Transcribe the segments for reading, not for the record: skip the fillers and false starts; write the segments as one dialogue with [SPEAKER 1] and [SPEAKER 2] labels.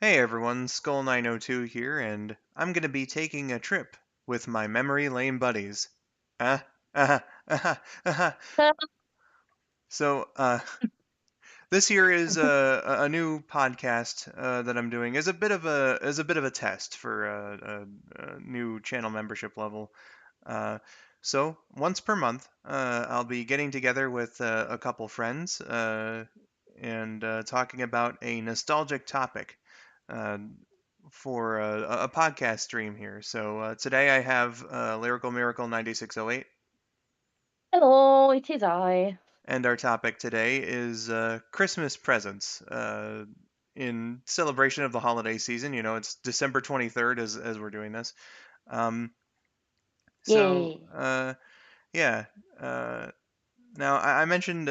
[SPEAKER 1] Hey everyone, Skull902 here, and I'm gonna be taking a trip with my memory lane buddies. Uh, uh, uh, uh, so, this here is a new podcast that I'm doing is a bit of a test for a new channel membership level. Uh, so once per month, I'll be getting together with a couple friends and talking about a nostalgic topic uh, for a podcast stream here. So today I have Lyrical Miracle 9608,
[SPEAKER 2] Hello, it is I.
[SPEAKER 1] and our topic today is Christmas presents. In celebration of the holiday season, it's December 23rd as we're doing this. Um, so,
[SPEAKER 2] Yay.
[SPEAKER 1] yeah. Uh, Now, I mentioned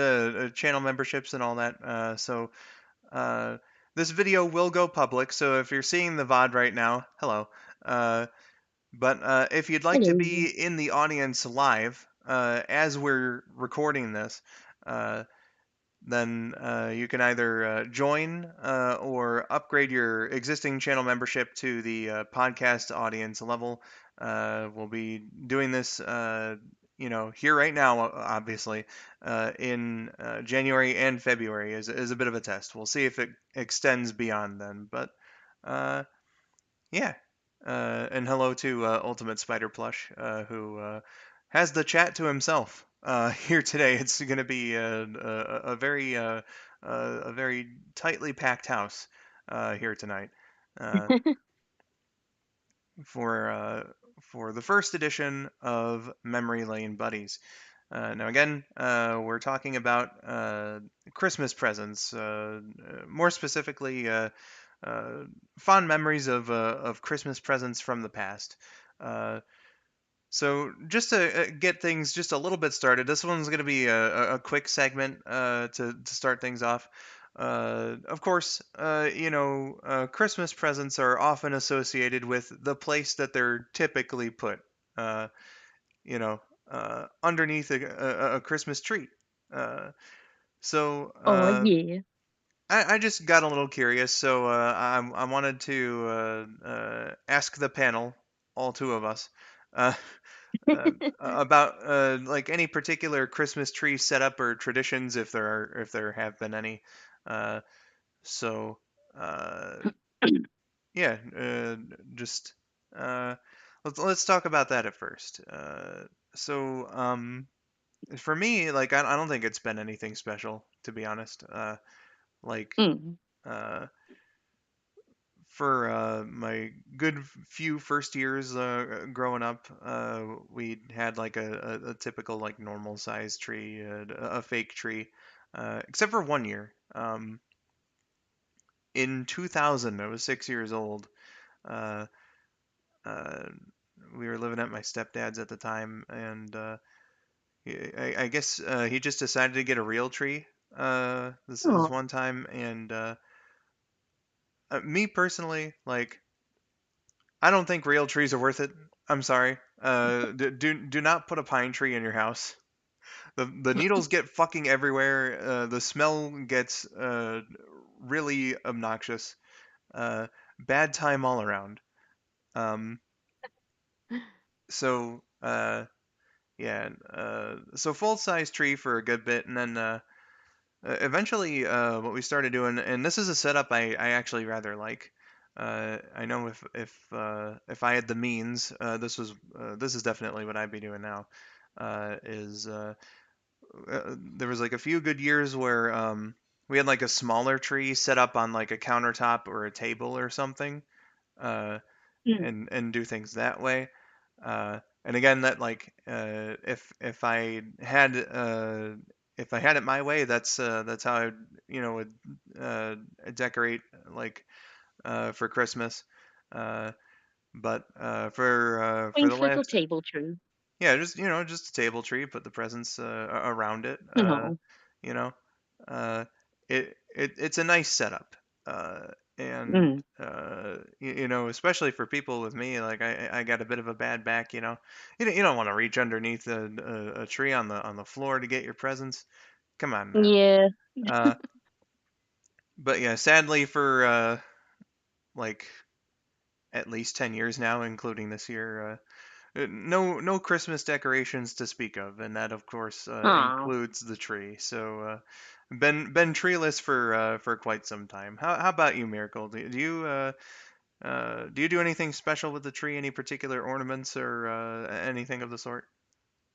[SPEAKER 1] channel memberships and all that. Uh, this video will go public. So if you're seeing the VOD right now, hello. Uh, but if you'd like to be
[SPEAKER 2] Hello.
[SPEAKER 1] in the audience live as we're recording this, uh, then you can either join or upgrade your existing channel membership to the podcast audience level. We'll be doing this, here right now, obviously, in January and February as a bit of a test. We'll see if it extends beyond then. But uh, yeah. And hello to Ultimate Spider Plush, who has the chat to himself here today. It's going to be a very tightly packed house here tonight uh, for uh, for the first edition of Memory Lane Buddies. Now, again, we're talking about Christmas presents, more specifically, uh, fond memories of Christmas presents from the past. Uh, so, just to get things just a little bit started, this one's going to be a quick segment to start things off. Of course, Christmas presents are often associated with the place that they're typically put. Uh, you know, Underneath a Christmas tree. Uh, so
[SPEAKER 2] Oh, yeah.
[SPEAKER 1] I just got a little curious, so I wanted to ask the panel, all two of us, uh, about like any particular Christmas tree setup or traditions, if there have been any. Uh, so uh, yeah, just uh, let's talk about that at first. So for me, like I don't think it's been anything special, to be honest. Like
[SPEAKER 2] Mm.
[SPEAKER 1] uh, for my good few first years growing up, we had like a typical like normal size tree, a fake tree, except for one year. In 2000, I was 6 years old. Uh, uh, we were living at my stepdad's at the time, and I guess he just decided to get a real tree this
[SPEAKER 2] Oh.
[SPEAKER 1] one time, and me personally, like I don't think real trees are worth it. I'm sorry. Do not put a pine tree in your house. The needles get fucking everywhere. The smell gets really obnoxious. Uh, Bad time all around. Um, so yeah. So full size tree for a good bit, and then eventually, what we started doing, and this is a setup I actually rather like. I know if I had the means, this is definitely what I'd be doing now. Is There was like a few good years where we had like a smaller tree set up on like a countertop or a table or something, uh,
[SPEAKER 2] Mm.
[SPEAKER 1] and do things that way. And again, that like if I had it my way, that's how I would uh, decorate like for Christmas. Uh, but for the
[SPEAKER 2] Quaint little
[SPEAKER 1] last
[SPEAKER 2] table tree.
[SPEAKER 1] yeah, just a table tree, put the presents around it.
[SPEAKER 2] Oh.
[SPEAKER 1] You know, uh, it's a nice setup, uh, and
[SPEAKER 2] Mm.
[SPEAKER 1] especially for people with me, like I got a bit of a bad back. You don't want to reach underneath a tree on the floor to get your presents. Come on, man.
[SPEAKER 2] Yeah.
[SPEAKER 1] Uh, but yeah, sadly for like at least 10 years now, including this year. No Christmas decorations to speak of, and that of course
[SPEAKER 2] Aw.
[SPEAKER 1] includes the tree. So been treeless for quite some time. How about you, Miracle? Do you do anything special with the tree? Any particular ornaments or anything of the sort?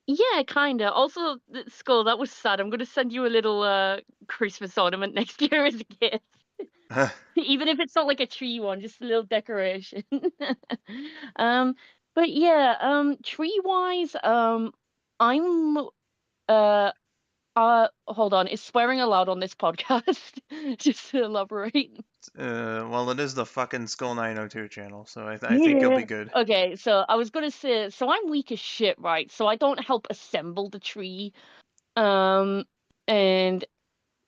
[SPEAKER 2] Yeah, kinda. Also, Skull, that was sad. I'm gonna send you a little Christmas ornament next year as a gift. Even if it's not like a tree one, just a little decoration. Um, but yeah, tree wise, I'm uh hold on, is swearing allowed on this podcast? Just to elaborate.
[SPEAKER 1] Well, it is the fucking Skull 902 channel, so I think you'll
[SPEAKER 2] Yeah.
[SPEAKER 1] be good.
[SPEAKER 2] Okay, so I was gonna say, so I'm weak as shit, right? So I don't help assemble the tree. Um, and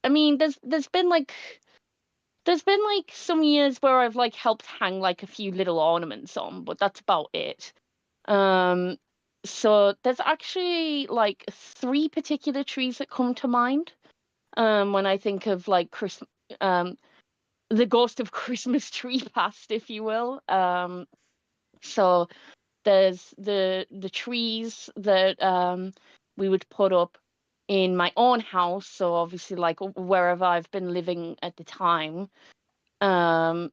[SPEAKER 2] I mean, there's been like some years where I've like helped hang like a few little ornaments on, but that's about it. Um, so there's actually like three particular trees that come to mind. When I think of like Christmas, um, the ghost of Christmas tree past, if you will. So there's the trees that we would put up in my own house. So obviously, like wherever I've been living at the time. Um,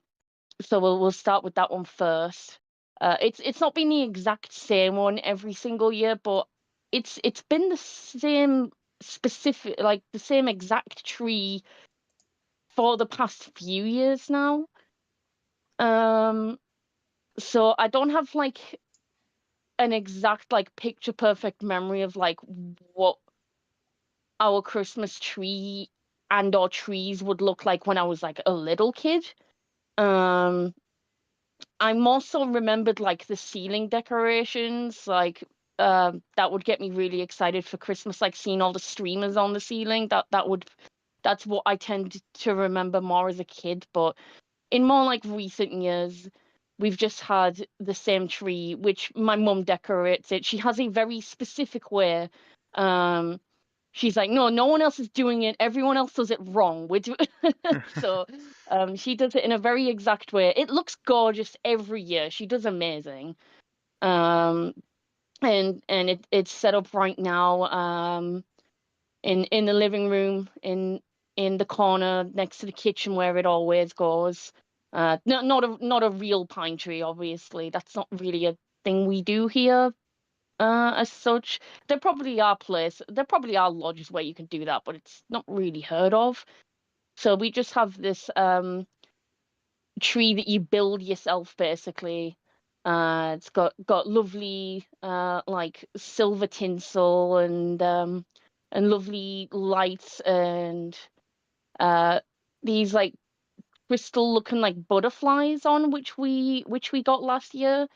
[SPEAKER 2] so we'll start with that one first. It's not been the exact same one every single year, but it's been the same specific, like the same exact tree for the past few years now. Um, so I don't have like an exact like picture perfect memory of like what our Christmas tree and or trees would look like when I was like a little kid. Um, I more so remembered like the ceiling decorations, like that would get me really excited for Christmas, like seeing all the streamers on the ceiling. That's what I tend to remember more as a kid. But in more like recent years, we've just had the same tree, which my mum decorates it. She has a very specific way. Um, she's like, no, no one else is doing it. Everyone else does it wrong. So she does it in a very exact way. It looks gorgeous every year. She does amazing. Um, and it's set up right now. In the living room in the corner next to the kitchen where it always goes. Not a real pine tree, obviously. That's not really a thing we do here, as such. There probably are lodges where you can do that, but it's not really heard of. So we just have this tree that you build yourself, basically. It's got lovely like silver tinsel and lovely lights and uh these like crystal looking like butterflies on which we got last year.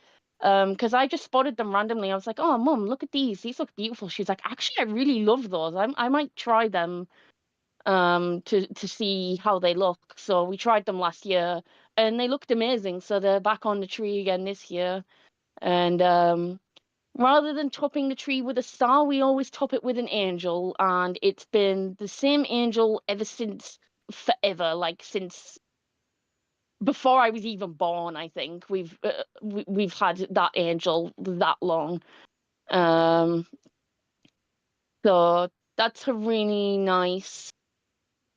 [SPEAKER 2] Because I just spotted them randomly. I was like, "Oh, mum, look at these. These look beautiful." She's like, "Actually, I really love those. I might try them to see how they look." So we tried them last year and they looked amazing. So they're back on the tree again this year. And rather than topping the tree with a star, we always top it with an angel, and it's been the same angel ever since forever, like since before I was even born. I think we've had that angel that long. Um, so that's a really nice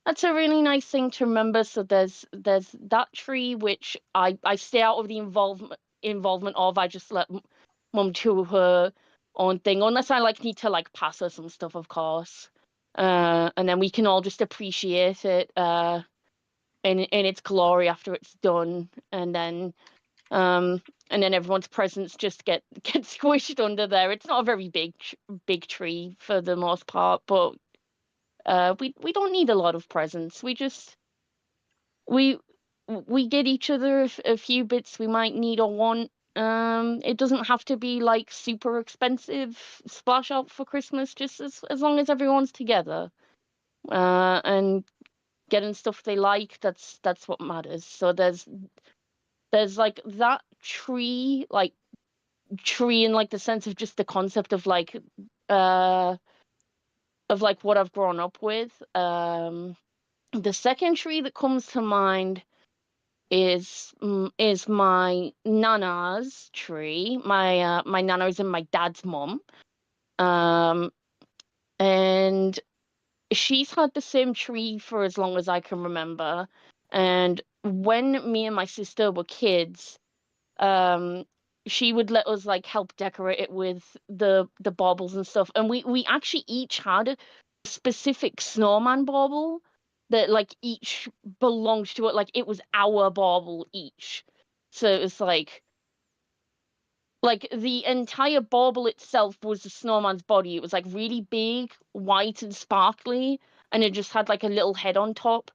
[SPEAKER 2] That's a really nice thing to remember. So there's that tree which I stay out of the involvement of. I just let mum do her own thing, unless I like need to like pass her some stuff, of course. And then we can all just appreciate it in its glory after it's done, um and then everyone's presents just get squished under there. It's not a very big tree for the most part, but we don't need a lot of presents. We we get each other a few bits we might need or want. It doesn't have to be like super expensive splash out for Christmas, just as long as everyone's together. And getting stuff they like, that's what matters. So there's like that tree in like the sense of just the concept uh of like what I've grown up with. The second tree that comes to mind is my nana's tree. My nana is and my dad's mum. Um, and she's had the same tree for as long as I can remember. And when me and my sister were kids, um, she would let us like help decorate it with the baubles and stuff. And we actually each had a specific snowman bauble that like each belonged to it. Like it was our bauble each. So it was like the entire bauble itself was the snowman's body. It was like really big, white and sparkly, and it just had like a little head on top.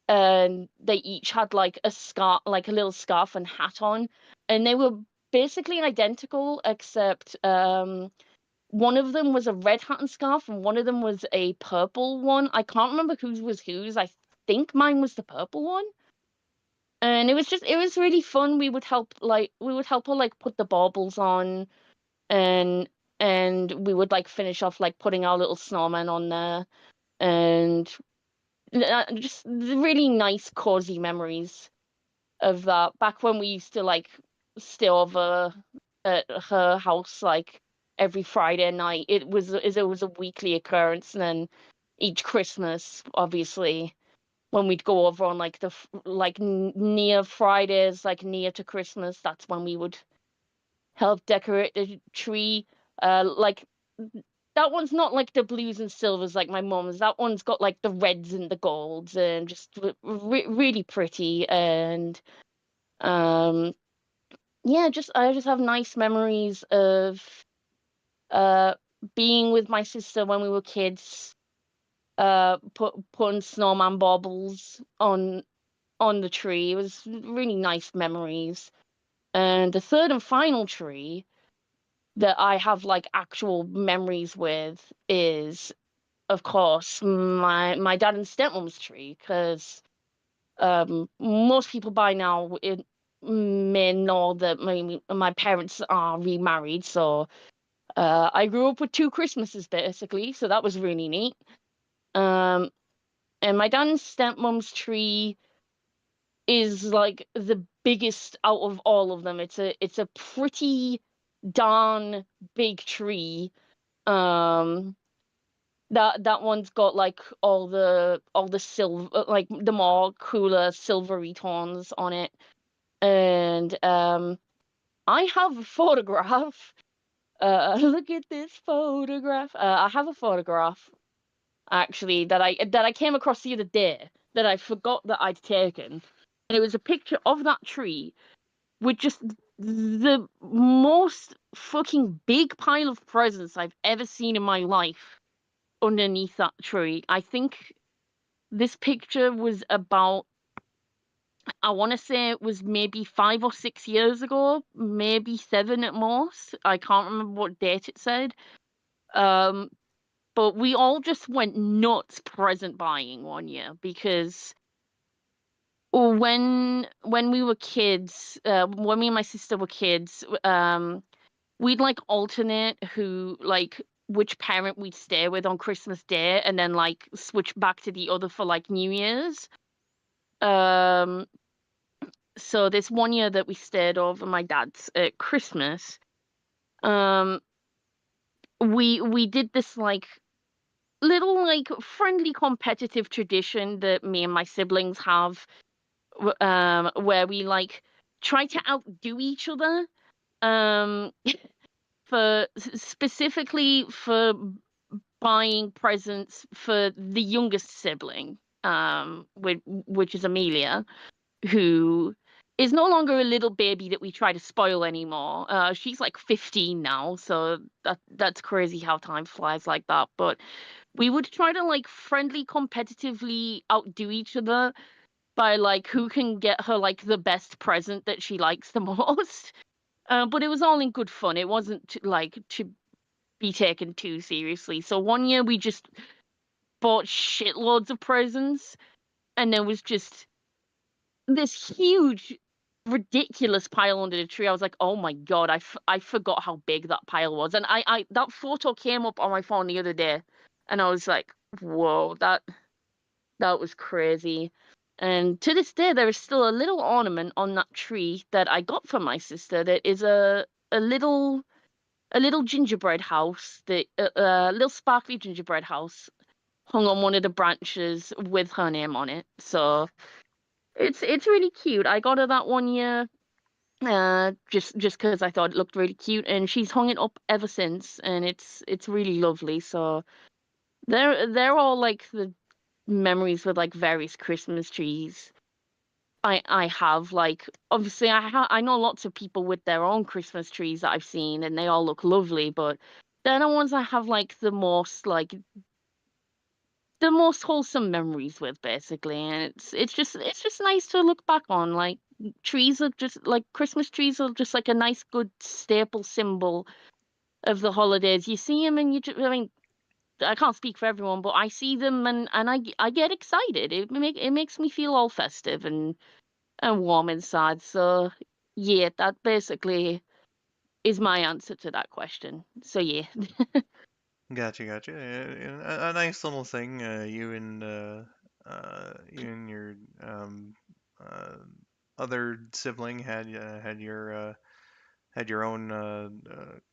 [SPEAKER 2] And they each had like a scarf, like a little scarf and hat on, and they were basically identical, except one of them was a red hat and scarf, and one of them was a purple one. I can't remember whose was whose. I think mine was the purple one. And it was really fun. We would help her like put the baubles on, and we would like finish off like putting our little snowman on there, and just really nice cozy memories of that back when we used to like stay over at her house like every Friday night. It was a weekly occurrence, and then each Christmas, obviously, when we'd go over on like near Fridays, like near to Christmas, that's when we would help decorate the tree. Like that one's not like the blues and silvers like my mom's. That one's got like the reds and the golds and just really pretty. And um, yeah, just I just have nice memories of uh being with my sister when we were kids. Putting snowman baubles on the tree. It was really nice memories. And the third and final tree that I have like actual memories with is, of course, my dad and stepmom's tree, because most people by now may know that my parents are remarried. So I grew up with two Christmases basically, so that was really neat. Um, and my dad and stepmom's tree is like the biggest out of all of them. It's a pretty darn big tree. Um, that one's got like all the silver, like the more cooler silvery tones on it. And I have a photograph. Look at this photograph. I have a photograph actually that I came across the other day that I forgot that I'd taken. And it was a picture of that tree with just the most fucking big pile of presents I've ever seen in my life underneath that tree. I think this picture was about, I want to say it was maybe 5 or 6 years ago, maybe seven at most. I can't remember what date it said. Um, but we all just went nuts present buying one year because when we were kids, when me and my sister were kids, we'd like alternate who like which parent we'd stay with on Christmas Day and then like switch back to the other for like New Year's. Um, so this one year that we stayed over my dad's at Christmas, um, we did this like little like friendly competitive tradition that me and my siblings have, where we like try to outdo each other. Um, specifically for buying presents for the youngest sibling, which is Amelia, who is no longer a little baby that we try to spoil anymore. She's like 15 now, so that's crazy how time flies like that. But we would try to like friendly competitively outdo each other by like who can get her like the best present that she likes the most. But it was all in good fun. It wasn't like to be taken too seriously. So one year we just bought shitloads of presents, and there was just this huge, ridiculous pile under the tree. I was like, oh my God, I forgot how big that pile was. And that photo came up on my phone the other day, and I was like, whoa, that was crazy. And to this day, there is still a little ornament on that tree that I got from my sister. That is a little a little gingerbread house, a little sparkly gingerbread house hung on one of the branches with her name on it. So it's really cute. I got her that one year, just because I thought it looked really cute, and she's hung it up ever since, and it's really lovely. So they're all like the memories with like various Christmas trees. I have like obviously I know lots of people with their own Christmas trees that I've seen, and they all look lovely, but they're the ones I have like the most wholesome memories with, basically. And it's just nice to look back on. Like trees are just like Christmas trees are just like a nice good staple symbol of the holidays. You see them and I mean, I can't speak for everyone, but I see them and I get excited. It makes me feel all festive and warm inside. So yeah, that basically is my answer to that question. So yeah.
[SPEAKER 1] Gotcha, gotcha. A nice little thing. You and your uh, other sibling had your own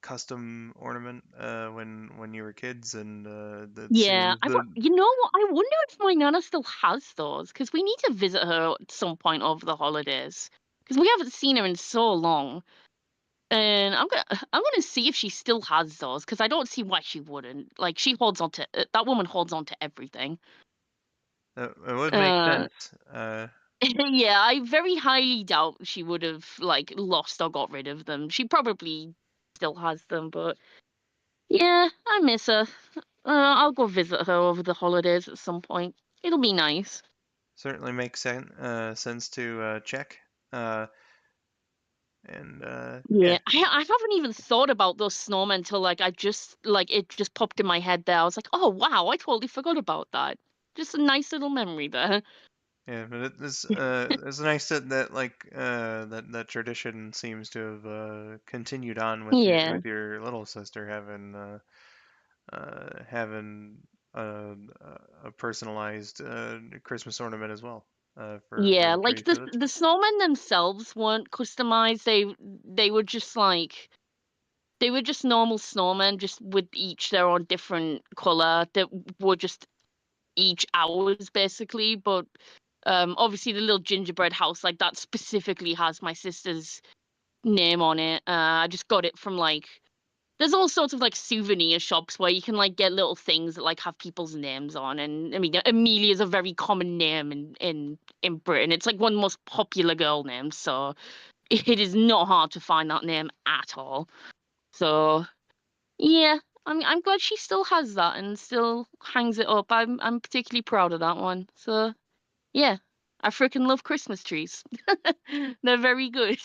[SPEAKER 1] custom ornament when you were kids, and that
[SPEAKER 2] Yeah,
[SPEAKER 1] seems the
[SPEAKER 2] you know what? I wonder if my nana still has those because we need to visit her at some point over the holidays because we haven't seen her in so long. And I'm gonna see if she still has those because I don't see why she wouldn't. Like she holds on to that woman holds on to everything.
[SPEAKER 1] it would make
[SPEAKER 2] Uh,
[SPEAKER 1] sense.
[SPEAKER 2] yeah, I very highly doubt she would have like lost or got rid of them. She probably still has them, but yeah, I miss her. I'll go visit her over the holidays at some point. It'll be nice.
[SPEAKER 1] Certainly makes sense to check. Uh, and yeah,
[SPEAKER 2] Yeah, I haven't even thought about those snowmen until like it just popped in my head there. I was like, oh wow, I totally forgot about that. Just a nice little memory there.
[SPEAKER 1] yeah, but it's nice that like that tradition seems to have continued on
[SPEAKER 2] Yeah,
[SPEAKER 1] with your little sister having a personalized Christmas ornament as well for
[SPEAKER 2] yeah.
[SPEAKER 1] the
[SPEAKER 2] Like
[SPEAKER 1] tree. So that's
[SPEAKER 2] the snowmen themselves weren't customized. They were just like they were just normal snowmen, just with each their own different color that were just each ours basically. But obviously the little gingerbread house like that specifically has my sister's name on it. I just got it from like there's all sorts of like souvenir shops where you can like get little things that like have people's names on. And I mean, Amelia is a very common name in Britain. It's like one of the most popular girl names, so it is not hard to find that name at all. So yeah, I'm glad she still has that and still hangs it up. I'm particularly proud of that one. So yeah, I freaking love Christmas trees. They're very good.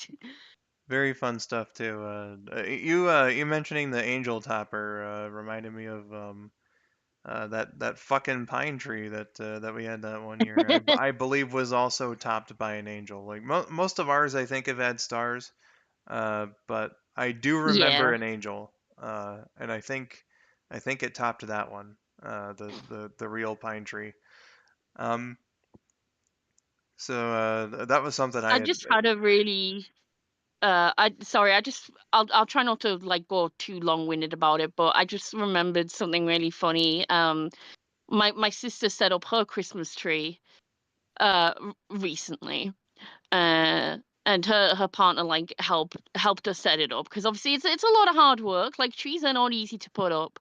[SPEAKER 1] very fun stuff too. You mentioning the angel topper reminded me of that fucking pine tree that we had that one year. I believe was also topped by an angel. Like most of ours, I think have had stars, but I do remember
[SPEAKER 2] Yeah.
[SPEAKER 1] an angel, and I think it topped that one, the real pine tree. Um, that was something I
[SPEAKER 2] I
[SPEAKER 1] had.
[SPEAKER 2] just had a really I sorry, I'll try not to like go too long-winded about it, but I just remembered something really funny. My sister set up her Christmas tree recently. And her partner like helped her set it up because obviously it's a lot of hard work. Like trees are not easy to put up.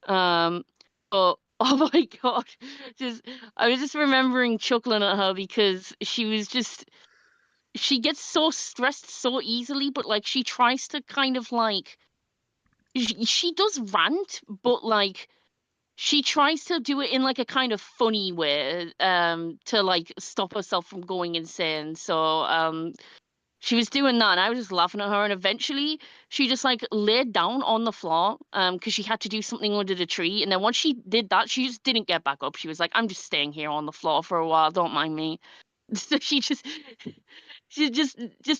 [SPEAKER 2] Um but oh my God. Just I was just remembering chuckling at her because she gets so stressed so easily, but like she tries to kind of like she does rant, but like she tries to do it in like a kind of funny way, to like stop herself from going insane. So she was doing that and I was just laughing at her and eventually she just like laid down on the floor because she had to do something under the tree. And then once she did that, she just didn't get back up. She was like, I'm just staying here on the floor for a while, don't mind me. So she just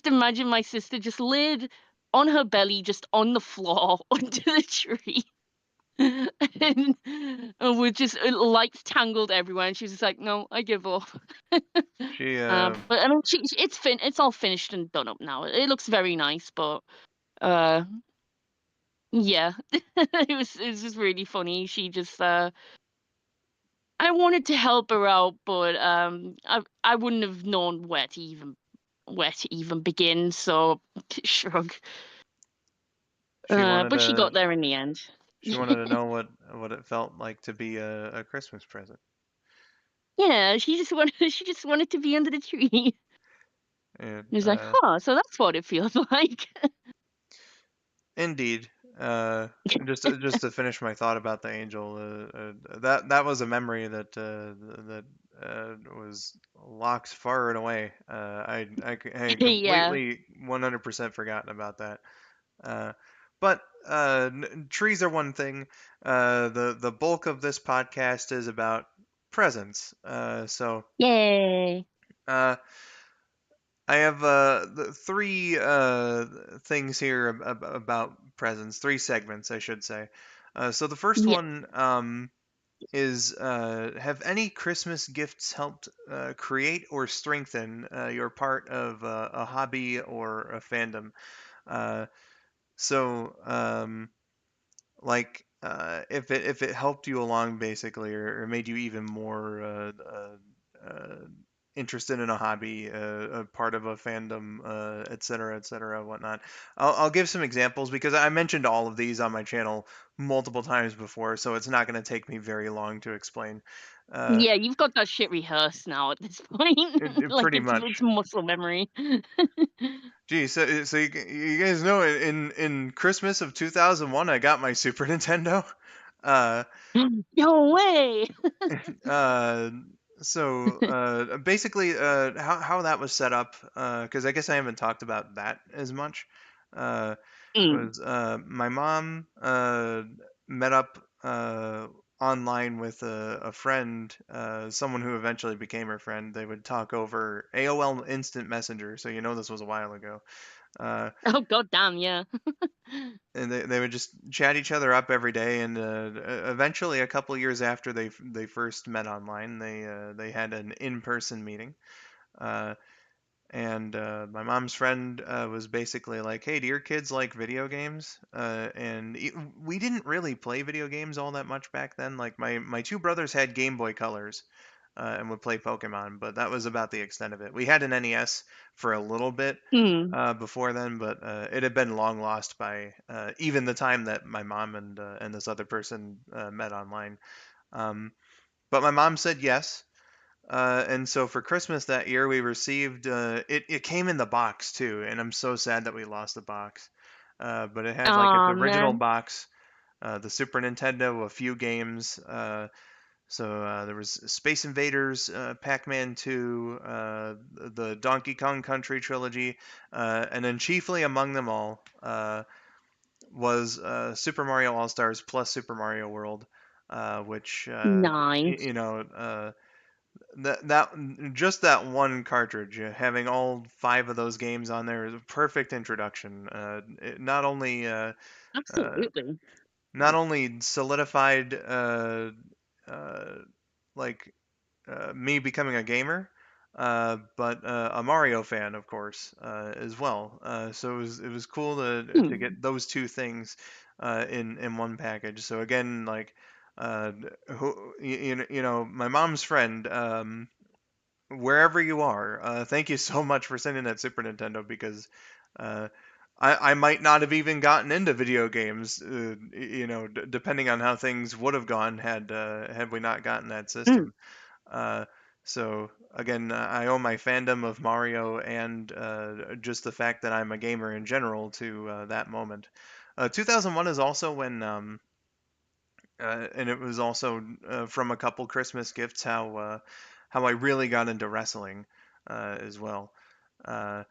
[SPEAKER 2] imagine my sister just laid on her belly, just on the floor under the tree. and we're just lights tangled everywhere, and she's just like, "No, I give up."
[SPEAKER 1] She
[SPEAKER 2] But I mean, it's all finished and done up now. It looks very nice, but uh, yeah, it was just really funny. She just I wanted to help her out, but I wouldn't have known where to even begin. So shrug.
[SPEAKER 1] she wanted
[SPEAKER 2] But she
[SPEAKER 1] to
[SPEAKER 2] got there in the end.
[SPEAKER 1] she wanted to know what it felt like to be a Christmas present.
[SPEAKER 2] Yeah, she just wanted to be under the tree.
[SPEAKER 1] And
[SPEAKER 2] He's like, huh, so that's what it feels like.
[SPEAKER 1] indeed, uh, just to finish my thought about the angel, that was a memory that was locked far and away. I had
[SPEAKER 2] Yeah.
[SPEAKER 1] completely 100% forgotten about that. Uh, but trees are one thing. The bulk of this podcast is about presents. So
[SPEAKER 2] Yay.
[SPEAKER 1] uh, I have the three things here about presents, three segments, I should say. So the first
[SPEAKER 2] Yeah.
[SPEAKER 1] one is have any Christmas gifts helped create or strengthen your part of a hobby or a fandom? Uh, so, like if it helped you along basically, or made you even more uh, interested in a hobby, a part of a fandom, et cetera, whatnot. I'll give some examples because I mentioned all of these on my channel multiple times before, so it's not going to take me very long to explain. Uh,
[SPEAKER 2] Yeah, you've got that shit rehearsed now at this point. Like
[SPEAKER 1] Pretty
[SPEAKER 2] it's
[SPEAKER 1] much.
[SPEAKER 2] muscle memory.
[SPEAKER 1] Gee, so you guys know in Christmas of 2001, I got my Super Nintendo. Uh,
[SPEAKER 2] No way.
[SPEAKER 1] Uh, Basically, how that was set up, because I guess I haven't talked about that as much, uh,
[SPEAKER 2] Mm.
[SPEAKER 1] was my mom met up online with a friend, someone who eventually became her friend. They would talk over AOL Instant Messenger, so you know this was a while ago. Uh,
[SPEAKER 2] Oh god damn, yeah.
[SPEAKER 1] and they would just chat each other up every day, and eventually a couple years after they first met online, they had an in-person meeting, uh, and my mom's friend was basically like, hey, do your kids like video games? We didn't really play video games all that much back then. Like my two brothers had Game Boy Colors, and would play Pokemon, but that was about the extent of it. We had an NES for a little bit
[SPEAKER 2] Mm.
[SPEAKER 1] before then, but it had been long lost by even the time that my mom and this other person met online. Um, but my mom said yes. And so for Christmas that year, we received it came in the box too, and I'm so sad that we lost the box. But it had like its
[SPEAKER 2] Aw,
[SPEAKER 1] original
[SPEAKER 2] man.
[SPEAKER 1] box, the Super Nintendo, a few games. There was Space Invaders, Pac-Man 2, the Donkey Kong Country trilogy, and then chiefly among them all was Super Mario All Stars plus Super Mario World, which
[SPEAKER 2] Nice.
[SPEAKER 1] that just that one cartridge, having all five of those games on there is a perfect introduction. It uh,
[SPEAKER 2] Absolutely.
[SPEAKER 1] not only solidified uh, like me becoming a gamer, but a Mario fan, of course, as well. So it was cool to
[SPEAKER 2] Hmm.
[SPEAKER 1] get those two things in one package. So again, like my mom's friend. Wherever you are, thank you so much for sending that Super Nintendo because uh, I might not have even gotten into video games, depending on how things would have gone had we not gotten that
[SPEAKER 2] Mm.
[SPEAKER 1] system. Uh, so again, I owe my fandom of Mario and just the fact that I'm a gamer in general to that moment. 2001 is also and it was also from a couple Christmas gifts how I really got into wrestling as well. Uh,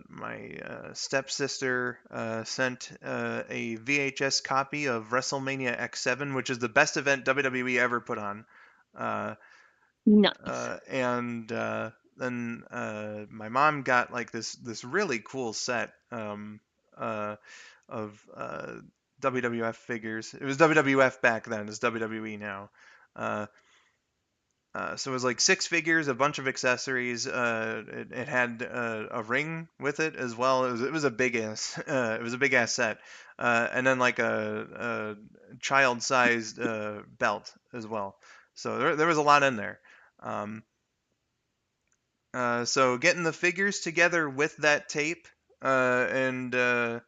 [SPEAKER 1] my stepsister sent a VHS copy of WrestleMania X7, which is the best event WWE ever put on. Uh,
[SPEAKER 2] Nice.
[SPEAKER 1] and then my mom got like this really cool set uh, of WWF figures. It was WWF back then. It's WWE now. Uh, so it was like six figures, a bunch of accessories. It had a ring with it as well. It was a big ass it was a big ass set, and then like a child sized belt as well. So there was a lot in there. Um, so getting the figures together with that tape, and I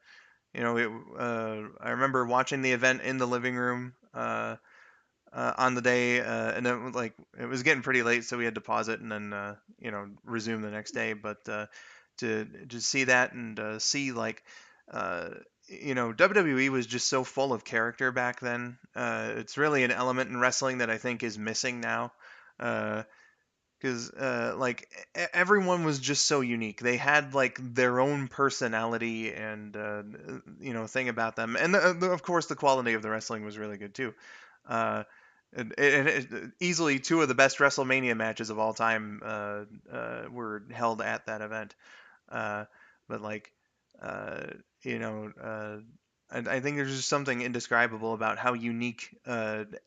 [SPEAKER 1] remember watching the event in the living room. On the day, and then like it was getting pretty late, so we had to pause it and then resume the next day. But to just see that and see like uh, WWE was just so full of character back then. It's really an element in wrestling that I think is missing now. Because like everyone was just so unique. They had like their own personality and thing about them, and of course the quality of the wrestling was really good too. Uh, Easily two of the best WrestleMania matches of all time were held at that event. Uh, but like, uh, you know, I think there's just something indescribable about how unique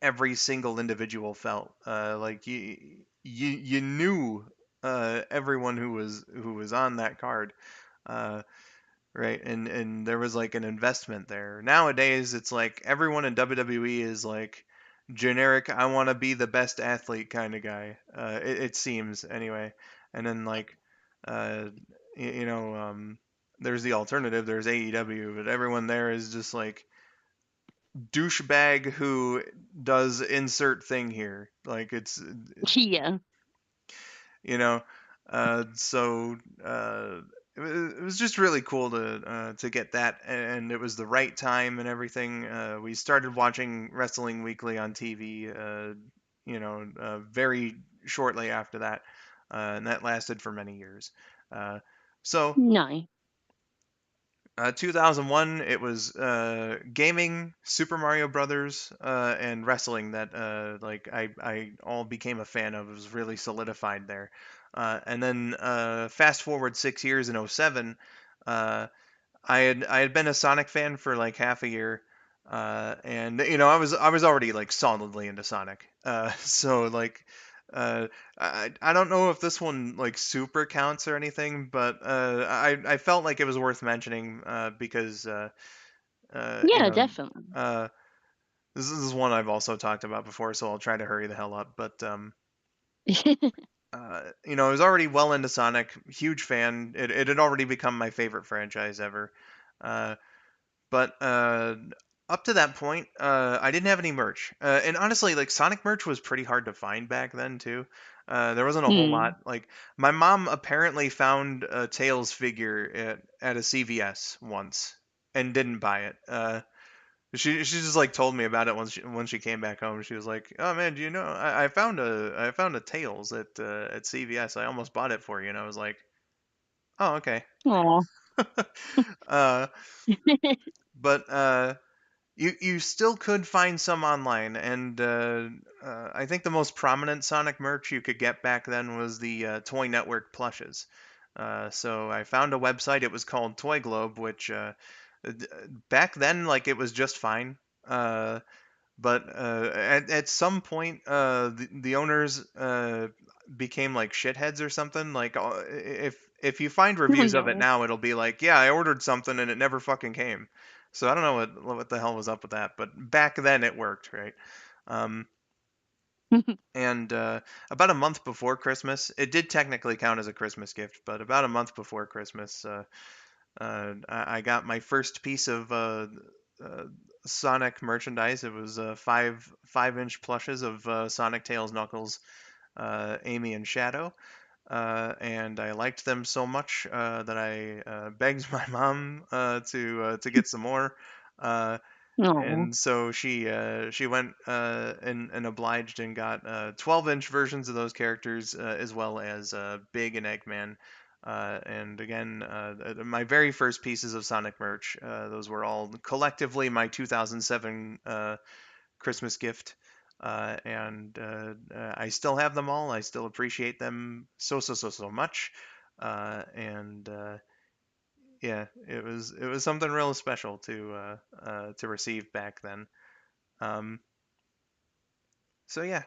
[SPEAKER 1] every single individual felt. Like you knew everyone who was on that card. Uh, right, and there was like an investment there. Nowadays it's like everyone in WWE is like generic, I want to be the best athlete kind of guy. It seems anyway. And then like uh there's the alternative, there's AEW, but everyone there is just like douchebag who does insert thing here. Like it's
[SPEAKER 2] Yeah.
[SPEAKER 1] you know so it was just really cool to get that, and it was the right time and everything. We started watching wrestling weekly on TV very shortly after that, and that lasted for many years. uh, so
[SPEAKER 2] No.
[SPEAKER 1] 2001, it was gaming, Super Mario Brothers, and wrestling that like I all became a fan of. It was really solidified there. And then fast forward 6 years in '07, uh, I had been a Sonic fan for like half a year, and I was already like solidly into Sonic. So like, I don't know if this one like super counts or anything, but I felt like it was worth mentioning because uh, you
[SPEAKER 2] Yeah,
[SPEAKER 1] know
[SPEAKER 2] definitely.
[SPEAKER 1] uh, this is one I've also talked about before, so I'll try to hurry the hell up. But I was already well into Sonic, huge fan. It had already become my favorite franchise ever. Uh, But up to that point, I didn't have any merch. And honestly, like Sonic merch was pretty hard to find back then too. There wasn't a whole
[SPEAKER 2] Hmm.
[SPEAKER 1] lot. Like my mom apparently found a Tails figure at a CVS once and didn't buy it. She just like told me about it when she came back home. She was like, "Oh man, do you know I found a Tails at CVS. I almost bought it for you." And I was like, "Oh, okay."
[SPEAKER 2] Aw.
[SPEAKER 1] uh, but you still could find some online, and I think the most prominent Sonic merch you could get back then was the Toy Network plushes. So I found a website. It was called Toy Globe, which back then like it was just fine. But at some point, the owners became like shitheads or something. Like if you find
[SPEAKER 2] Oh
[SPEAKER 1] reviews of it
[SPEAKER 2] no.
[SPEAKER 1] now, it'll be like, yeah, I ordered something and it never fucking came. So I don't know what the hell was up with that. But back then it worked, right? Um, and about a month before Christmas, it did technically count as a Christmas gift, but about a month before Christmas, I got my first piece of uh, Sonic merchandise. It was five-inch plushes of Sonic, Tails, Knuckles, Amy, and Shadow. And I liked them so much that I begged my mom to get some more. Uh,
[SPEAKER 2] Oh.
[SPEAKER 1] and so she went and obliged and got 12-inch versions of those characters, as well as Big and Eggman. And again, my very first pieces of Sonic merch. Those were all collectively my 2007 Christmas gift. And I still have them all. I still appreciate them so much. And yeah, it was something real special to receive back then. Um, so yeah,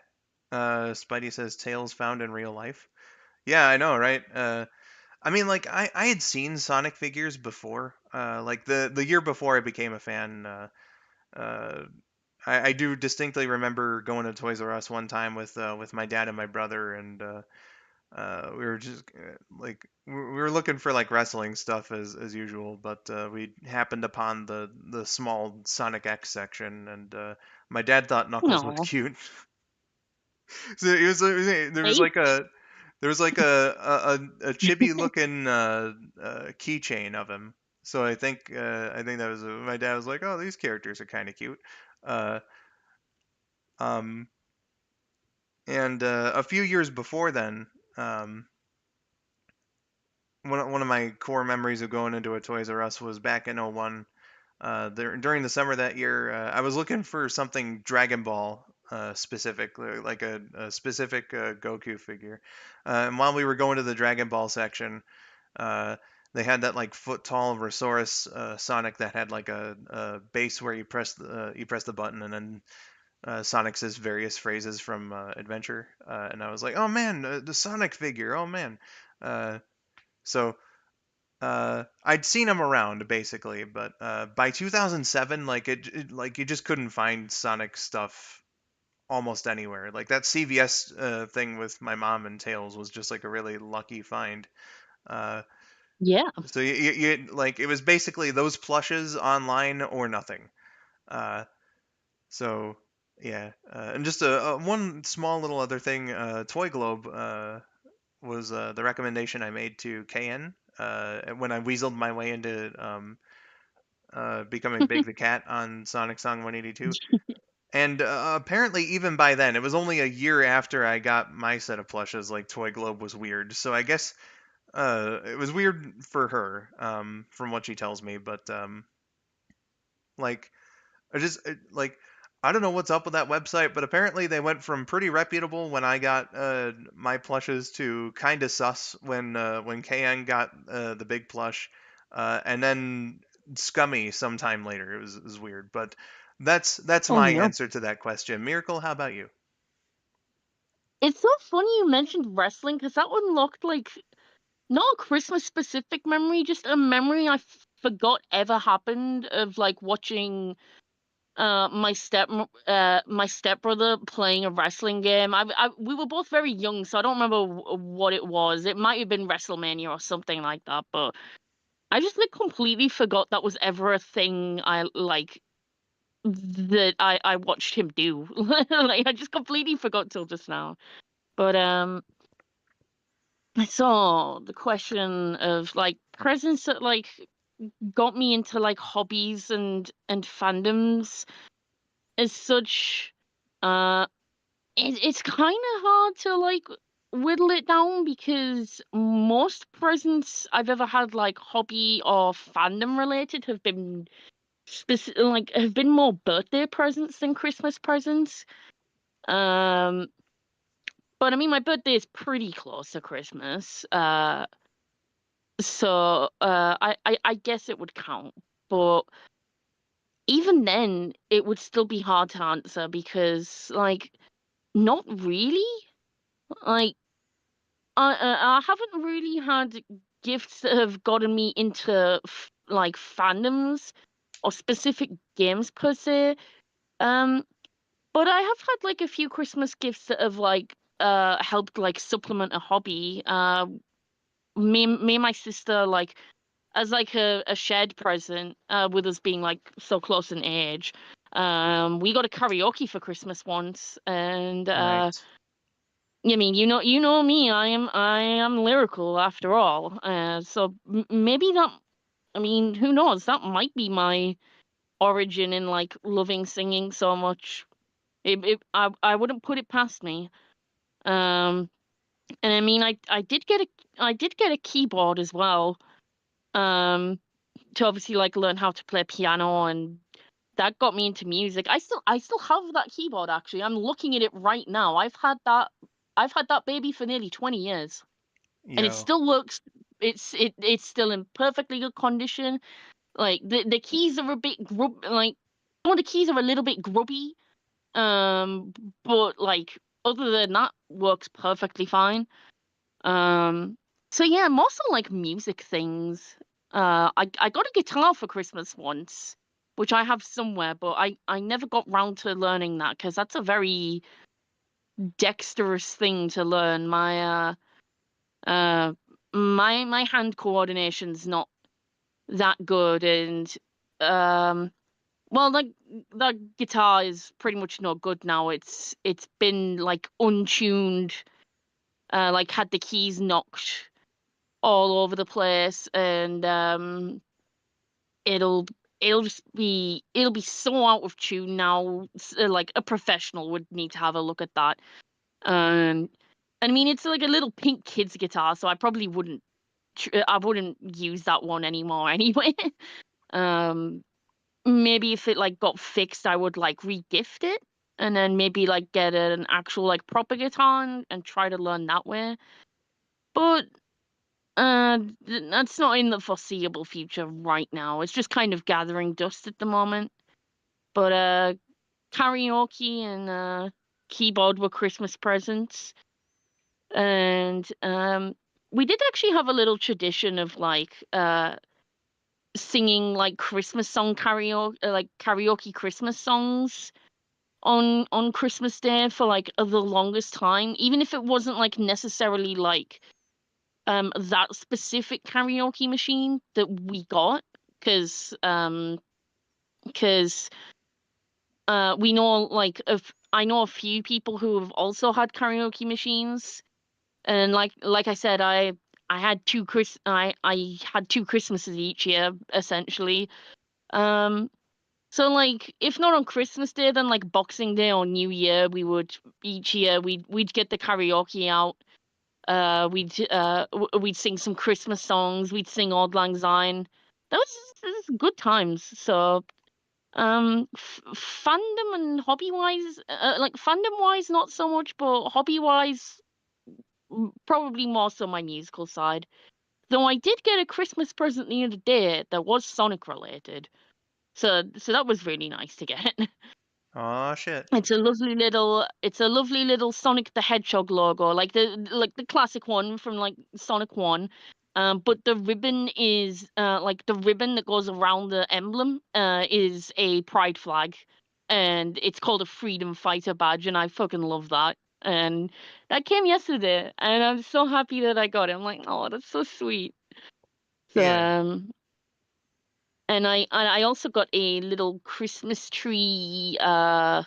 [SPEAKER 1] Spidey says tales found in real life. Yeah, I know, right? I mean, like I had seen Sonic figures before. Like the year before I became a fan. Uh, I do distinctly remember going to Toys R Us one time with my dad and my brother, and we were just like we were looking for like wrestling stuff as usual, but we happened upon the small Sonic X section, and my dad thought Knuckles was
[SPEAKER 2] No,
[SPEAKER 1] cute. So there was
[SPEAKER 2] hey,
[SPEAKER 1] like a chibi looking keychain of him. So I think that was my dad was like, oh, these characters are kind of cute. Uh, um, and a few years before then, um, one of my core memories of going into a Toys R Us was back in '01. During the summer that year, I was looking for something Dragon Ball specific, like a specific Goku figure. And while we were going to the Dragon Ball section, uh, they had that like foot tall Resource Sonic that had like a base where you press the button and then Sonic says various phrases from Adventure. And I was like, oh man, the Sonic figure, oh man. Uh, so I'd seen him around basically, but by 2007, like you just couldn't find Sonic stuff almost anywhere. Like that CVS thing with my mom and Tails was just like a really lucky find. Uh,
[SPEAKER 2] yeah,
[SPEAKER 1] so you like it was basically those plushes online or nothing. Uh, so yeah, and just a one small little other thing. Toy Globe was the recommendation I made to KN when I weaseled my way into becoming Big the Cat on Sonic Song 182. And apparently, even by then, it was only a year after I got my set of plushes. Like Toy Globe was weird, so I guess it was weird for her, from what she tells me. But like, like I don't know what's up with that website, but apparently they went from pretty reputable when I got my plushes to kind of sus when KN got the big plush, and then scummy sometime later. It was weird, but that's
[SPEAKER 2] oh
[SPEAKER 1] my
[SPEAKER 2] no.
[SPEAKER 1] answer to that question. Miracle, how about you?
[SPEAKER 2] It's so funny you mentioned wrestling because that one looked like not a Christmas specific memory, just a memory I forgot ever happened of like watching my stepbrother playing a wrestling game. We were both very young, so I don't remember what it was. It might have been WrestleMania or something like that, but I just like completely forgot that was ever a thing I like that I watched him do. Like I just completely forgot till just now. But so the question of like presents that like got me into like hobbies and fandoms as such, uh it's kind of hard to like whittle it down because most presents I've ever had like hobby or fandom related have been have been more birthday presents than Christmas presents. Um, but I mean, my birthday is pretty close to Christmas. I guess it would count. But even then, it would still be hard to answer because, like, not really. Like, I haven't really had gifts that have gotten me into like fandoms or specific games per se. Um, But I have had like a few Christmas gifts that have like helped like supplement a hobby. Me and my sister like as like a shared present, with us being like so close in age. We got a karaoke for Christmas once, and
[SPEAKER 1] Nice.
[SPEAKER 2] I mean, you know me, I am lyrical after all. So maybe that, I mean, who knows? That might be my origin in like loving singing so much. I wouldn't put it past me. Um, and I mean, I did get a keyboard as well. Um, to obviously like learn how to play piano, and that got me into music. I still have that keyboard actually. I'm looking at it right now. I've had that baby for nearly 20 years, and it
[SPEAKER 1] Yo.
[SPEAKER 2] still works. it's still in perfectly good condition. Like the keys are a bit like some of the keys are a little bit grubby. Um, but like other than that, works perfectly fine. Um, so yeah, more so like music things. I got a guitar for Christmas once, which I have somewhere, but I never got round to learning that because that's a very dexterous thing to learn. Uh my hand coordination's not that good, and um well, like that guitar is pretty much not good now. It's been like untuned, like had the keys knocked all over the place, and it'll it'll be so out of tune now. Like a professional would need to have a look at that. Um, I mean, it's like a little pink kid's guitar, so I probably I wouldn't use that one anymore anyway. Um, maybe if it like got fixed, I would like re-gift it and then maybe like get an actual like proper guitar and try to learn that way. But that's not in the foreseeable future right now. It's just kind of gathering dust at the moment. But karaoke and keyboard were Christmas presents, and we did actually have a little tradition of like singing like Christmas song karaoke, like karaoke Christmas songs on Christmas Day for like the longest time, even if it wasn't like necessarily like that specific karaoke machine that we got, because because we know like if I know a few people who have also had karaoke machines, and like I said, I had two Christmases each year essentially. Um, So like if not on Christmas Day, then like Boxing Day or New Year, we would each year we'd get the karaoke out. We'd sing some Christmas songs. We'd sing Auld Lang Syne. That was good times. So fandom and hobby wise, like fandom wise, not so much, but hobby wise, probably more so my musical side. Though I did get a Christmas present the other day that was Sonic related. So that was really nice to get.
[SPEAKER 1] Aw, shit.
[SPEAKER 2] It's a lovely little Sonic the Hedgehog logo, like the classic one from like Sonic 1. But the ribbon is like the ribbon that goes around the emblem is a pride flag, and it's called a freedom fighter badge, and I fucking love that. And that came yesterday, and I'm so happy that I got it. I'm like, oh, that's so sweet. So,
[SPEAKER 1] Yeah.
[SPEAKER 2] and I also got a little Christmas tree a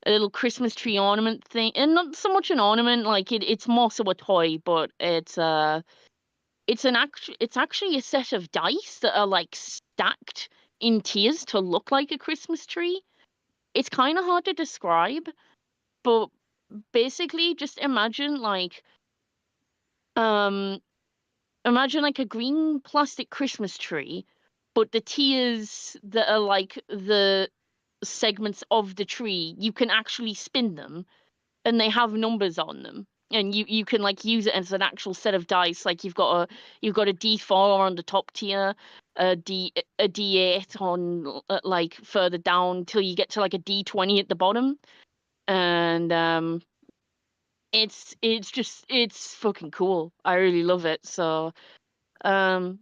[SPEAKER 2] little Christmas tree ornament thing, and not so much an ornament, like it's more so a toy, but it's actually a set of dice that are like stacked in tiers to look like a Christmas tree. It's kind of hard to describe, but basically just um imagine like a green plastic Christmas tree, but the tiers that are like the segments of the tree, you can actually spin them and they have numbers on them, and you can like use it as an actual set of dice. Like you've got a D4 on the top tier, a D8 on like further down till you get to like a D20 at the bottom. And it's fucking cool. I really love it. So um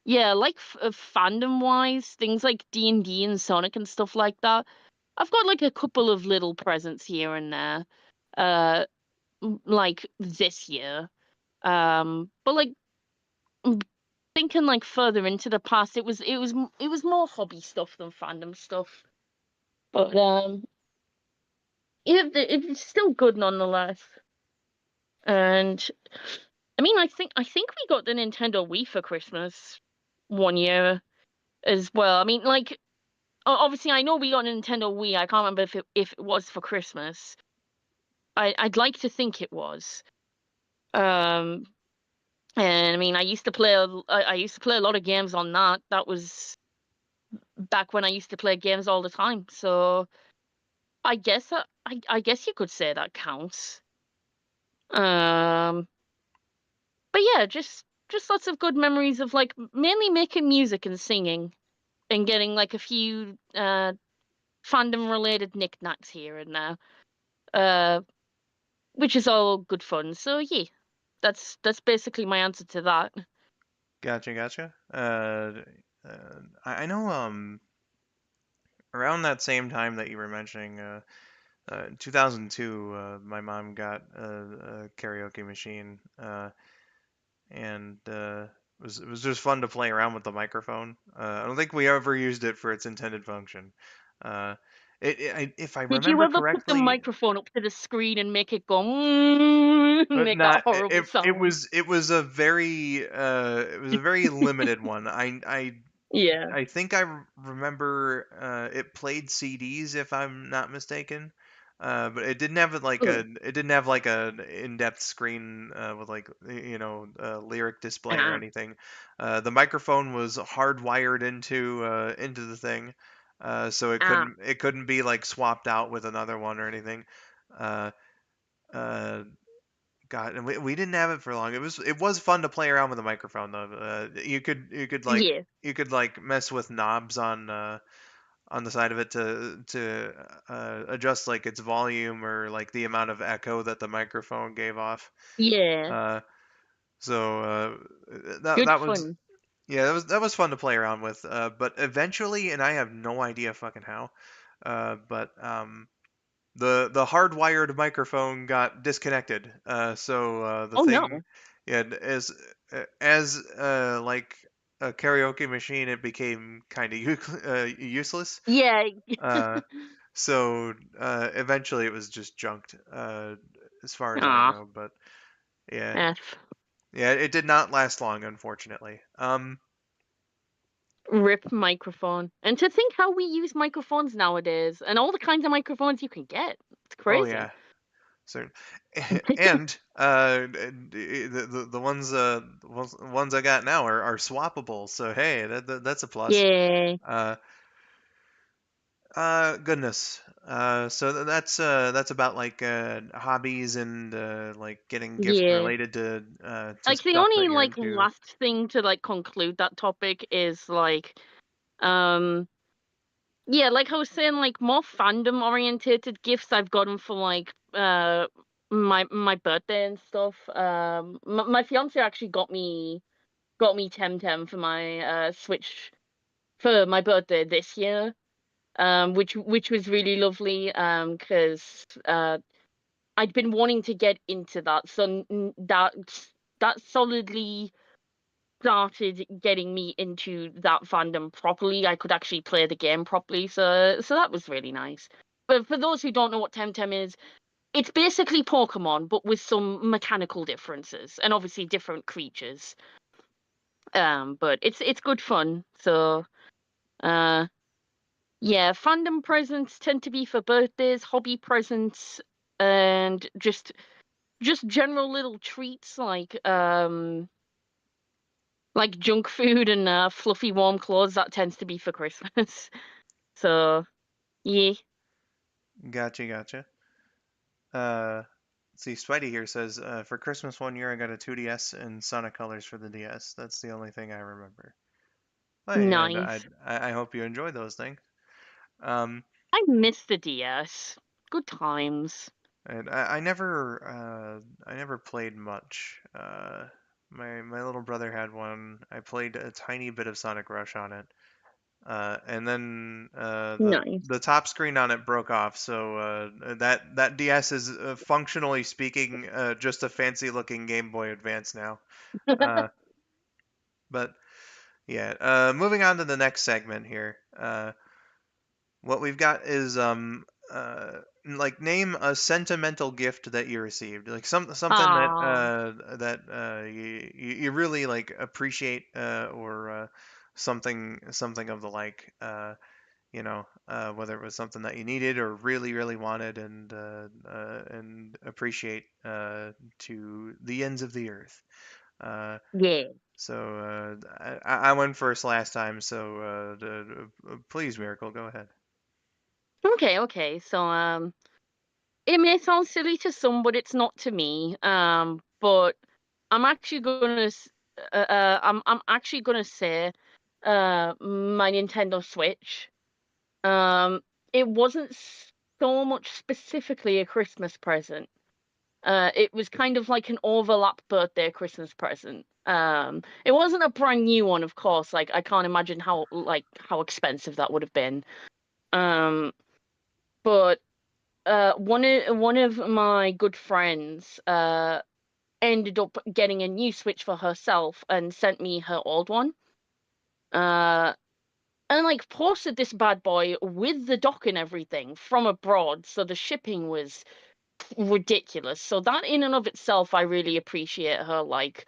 [SPEAKER 2] yeah, like fandom wise, things like D&D and Sonic and stuff like that, I've got like a couple of little presents here and there. Uh, like this year. But like thinking like further into the past, it was more hobby stuff than fandom stuff. But it's still good nonetheless. And I mean, I think we got the Nintendo Wii for Christmas one year as well. I mean, like obviously I know we got a Nintendo Wii. I can't remember if it was for Christmas. I'd like to think it was. Um, And I mean, I used to play a lot of games on that. That was back when I used to play games all the time. So I guess you could say that counts. Um, but yeah, just just lots of good memories of like mainly making music and singing and getting like a few fandom related knickknacks here and there. Uh, which is all good fun. So yeah, that's basically my answer to that.
[SPEAKER 1] Gotcha, gotcha. I know around that same time that you were mentioning, 2002, my mom got a karaoke machine, and it was just fun to play around with the microphone. I don't think we ever used it for its intended function. Uh, if I
[SPEAKER 2] Did you
[SPEAKER 1] remember
[SPEAKER 2] ever put the
[SPEAKER 1] correctly,
[SPEAKER 2] microphone up to the screen and make it go and make that
[SPEAKER 1] not
[SPEAKER 2] horrible sound?
[SPEAKER 1] it was a very limited one.
[SPEAKER 2] Yeah.
[SPEAKER 1] I think I remember it played CDs if I'm not mistaken. But it didn't have
[SPEAKER 2] Okay.
[SPEAKER 1] it didn't have like a in-depth screen with like lyric display or
[SPEAKER 2] Ah.
[SPEAKER 1] anything. The microphone was hardwired into the thing, so
[SPEAKER 2] Ah.
[SPEAKER 1] it couldn't be like swapped out with another one or anything. Uh, uh, God, and we didn't have it for long. It was fun to play around with the microphone though.
[SPEAKER 2] Yeah.
[SPEAKER 1] You could like mess with knobs on the side of it to adjust like its volume or like the amount of echo that the microphone gave off.
[SPEAKER 2] Yeah.
[SPEAKER 1] Uh, so
[SPEAKER 2] Good
[SPEAKER 1] that was
[SPEAKER 2] fun.
[SPEAKER 1] yeah, that was fun to play around with. But eventually, and I have no idea fucking how, but the hardwired microphone got disconnected. The
[SPEAKER 2] Oh
[SPEAKER 1] thing,
[SPEAKER 2] no.
[SPEAKER 1] yeah, as like a karaoke machine, it became kind of useless.
[SPEAKER 2] Yeah.
[SPEAKER 1] Uh, Eventually, it was just junked, as far as I
[SPEAKER 2] Ah.
[SPEAKER 1] know. But yeah,
[SPEAKER 2] F.
[SPEAKER 1] yeah, it did not last long, unfortunately.
[SPEAKER 2] Rip microphone. And to think how we use microphones nowadays and all the kinds of microphones you can get. It's
[SPEAKER 1] Oh
[SPEAKER 2] crazy.
[SPEAKER 1] yeah, so and the ones I got now are swappable. So hey, that's a plus.
[SPEAKER 2] Yeah.
[SPEAKER 1] Uh, Goodness. That's about like hobbies and like getting gifts
[SPEAKER 2] Yeah.
[SPEAKER 1] related to
[SPEAKER 2] Like the
[SPEAKER 1] stuff that
[SPEAKER 2] only
[SPEAKER 1] you're
[SPEAKER 2] like
[SPEAKER 1] into.
[SPEAKER 2] last thing to like conclude that topic is like um yeah, like I was saying, like more fandom orientated gifts I've gotten for like my birthday and stuff. My fiance actually got me Temtem for my Switch for my birthday this year. Which was really lovely. 'Cause I'd been wanting to get into that, so that solidly started getting me into that fandom properly. I could actually play the game properly, so that was really nice. But for those who don't know what Temtem is, it's basically Pokemon, but with some mechanical differences and obviously different creatures. But it's good fun. So uh yeah, fandom presents tend to be for birthdays, hobby presents, and just general little treats like junk food and fluffy warm clothes. That tends to be for Christmas. So yeah,
[SPEAKER 1] Gotcha, gotcha. Uh, see, Spidey here says for Christmas one year I got a 2DS and Sonic Colors for the DS. That's the only thing I remember. And
[SPEAKER 2] nice.
[SPEAKER 1] I hope you enjoy those things. Um,
[SPEAKER 2] I miss the DS. Good times.
[SPEAKER 1] and I never played much. My little brother had one. I played a tiny bit of Sonic Rush on it. And then
[SPEAKER 2] Nice.
[SPEAKER 1] the top screen on it broke off, so that DS is functionally speaking just a fancy looking Game Boy Advance now. Uh, but yeah, moving on to the next segment here. What we've got is like name a sentimental gift that you received, like something
[SPEAKER 2] Ah,
[SPEAKER 1] that you really like appreciate or something of the like. Whether it was something that you needed or really wanted and appreciate to the ends of the earth. Uh,
[SPEAKER 2] yeah.
[SPEAKER 1] I went first last time, so please, Miracle, go ahead.
[SPEAKER 2] Okay, okay. So it may sound silly to some, but it's not to me. But I'm actually gonna I'm actually gonna say my Nintendo Switch. Um, it wasn't so much specifically a Christmas present. It was kind of like an overlap birthday Christmas present. It wasn't a brand new one, of course. Like I can't imagine how expensive that would have been. Um, but one of my good friends ended up getting a new Switch for herself and sent me her old one. Uh, and like posted this bad boy with the dock and everything from abroad, so the shipping was ridiculous. So that in and of itself, I really appreciate her like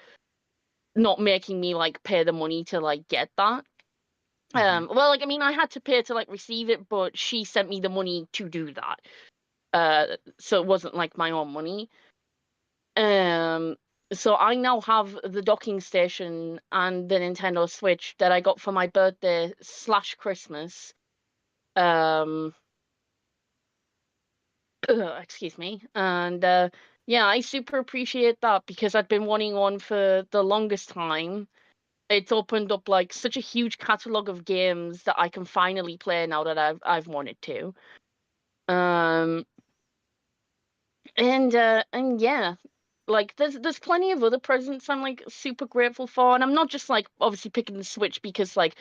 [SPEAKER 2] not making me like pay the money to like get that.
[SPEAKER 1] Hmm.
[SPEAKER 2] Well, like I mean, I had to pay to like receive it, but she sent me the money to do that. So it wasn't like my own money. Um, so I now have the docking station and the Nintendo Switch that I got for my birthday slash Christmas. Um, excuse me. And yeah, I super appreciate that because I'd been wanting one for the longest time. It's opened up like such a huge catalog of games that I can finally play now that I've wanted to. Um, and yeah, like there's plenty of other presents I'm like super grateful for, and I'm not just like obviously picking the Switch because like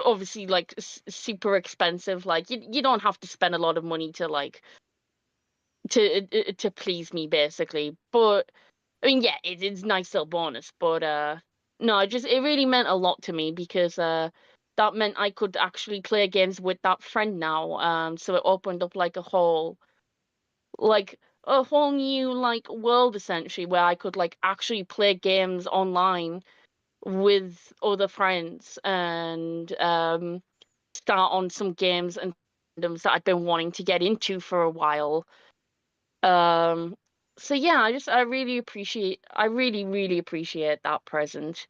[SPEAKER 2] obviously like super expensive. Like you don't have to spend a lot of money to like to please me basically. But I mean, yeah, it's nice little bonus. But no, it really meant a lot to me because that meant I could actually play games with that friend now. So it opened up like a whole new like world essentially where I could like actually play games online with other friends and start on some games and fandoms that I'd been wanting to get into for a while. Um, so yeah, I really appreciate that present.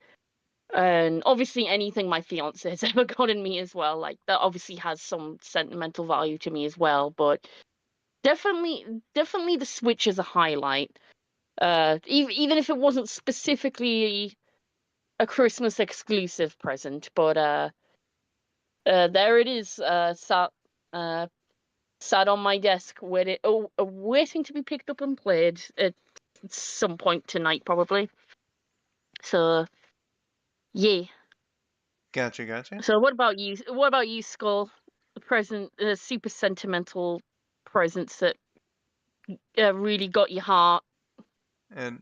[SPEAKER 2] And obviously anything my fiance has ever gotten me as well, like that obviously has some sentimental value to me as well, but definitely the Switch is a highlight. Even if it wasn't specifically a Christmas exclusive present, but there it is, uh sat on my desk waiting to be picked up and played at some point tonight, probably. So yeah.
[SPEAKER 1] Gotcha, gotcha.
[SPEAKER 2] So what about you? What about you, Skull? Present, super sentimental presents that really got your heart.
[SPEAKER 1] And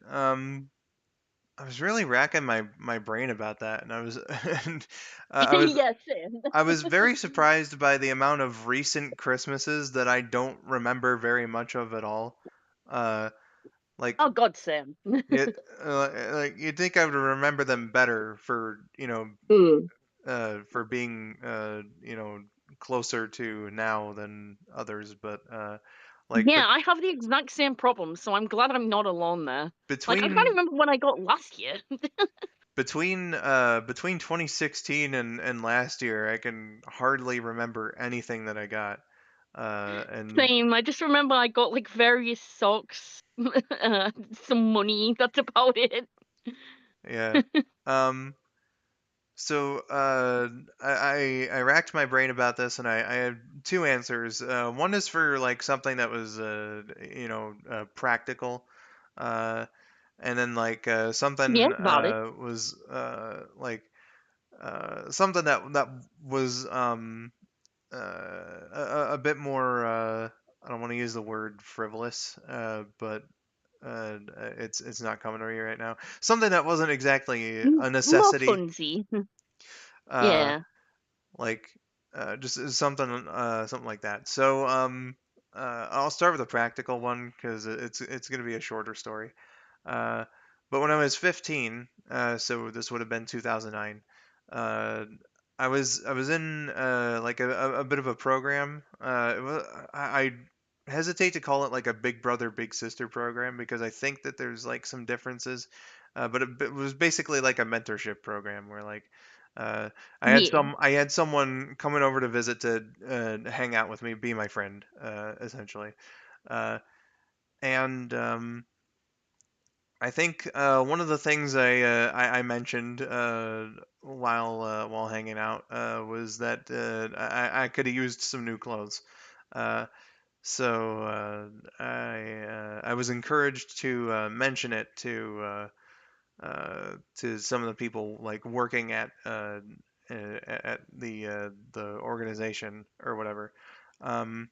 [SPEAKER 1] I was really racking my brain about that, and I was and
[SPEAKER 2] Yeah, same.
[SPEAKER 1] I was very surprised by the amount of recent Christmases that I don't remember very much of at all. Uh, like
[SPEAKER 2] Oh God, same.
[SPEAKER 1] it, like you'd think I would remember them better for
[SPEAKER 2] Mm.
[SPEAKER 1] for being closer to now than others, but like
[SPEAKER 2] Yeah, I have the exact same problem, so I'm glad I'm not alone there. Like I can't
[SPEAKER 1] between
[SPEAKER 2] remember when I got last year.
[SPEAKER 1] between 2016 and last year, I can hardly remember anything that I got. And
[SPEAKER 2] Same. I just remember I got like various socks, some money. That's about it.
[SPEAKER 1] yeah. Um, so I racked my brain about this, and I have two answers. One is for like something that was practical, uh, and then like
[SPEAKER 2] Yeah,
[SPEAKER 1] something
[SPEAKER 2] valid.
[SPEAKER 1] was something that was a bit more. I don't want to use the word frivolous, but it's not coming to me right now. Something that wasn't exactly a
[SPEAKER 2] More
[SPEAKER 1] necessity.
[SPEAKER 2] funsy.
[SPEAKER 1] Uh,
[SPEAKER 2] Yeah.
[SPEAKER 1] like just something like that. So I'll start with a practical one because it's going to be a shorter story. Uh, but when I was 15, so this would have been 2009. Uh, I was in like a bit of a program. I hesitate to call it like a big brother big sister program because I think that there's like some differences. But it was basically like a mentorship program where like uh,
[SPEAKER 2] Yeah.
[SPEAKER 1] I had someone coming over to visit to hang out with me, be my friend, essentially. Uh, and I think one of the things I mentioned while hanging out was that I could have used some new clothes. Uh, so I was encouraged to mention it to some of the people like working at the organization or whatever, um,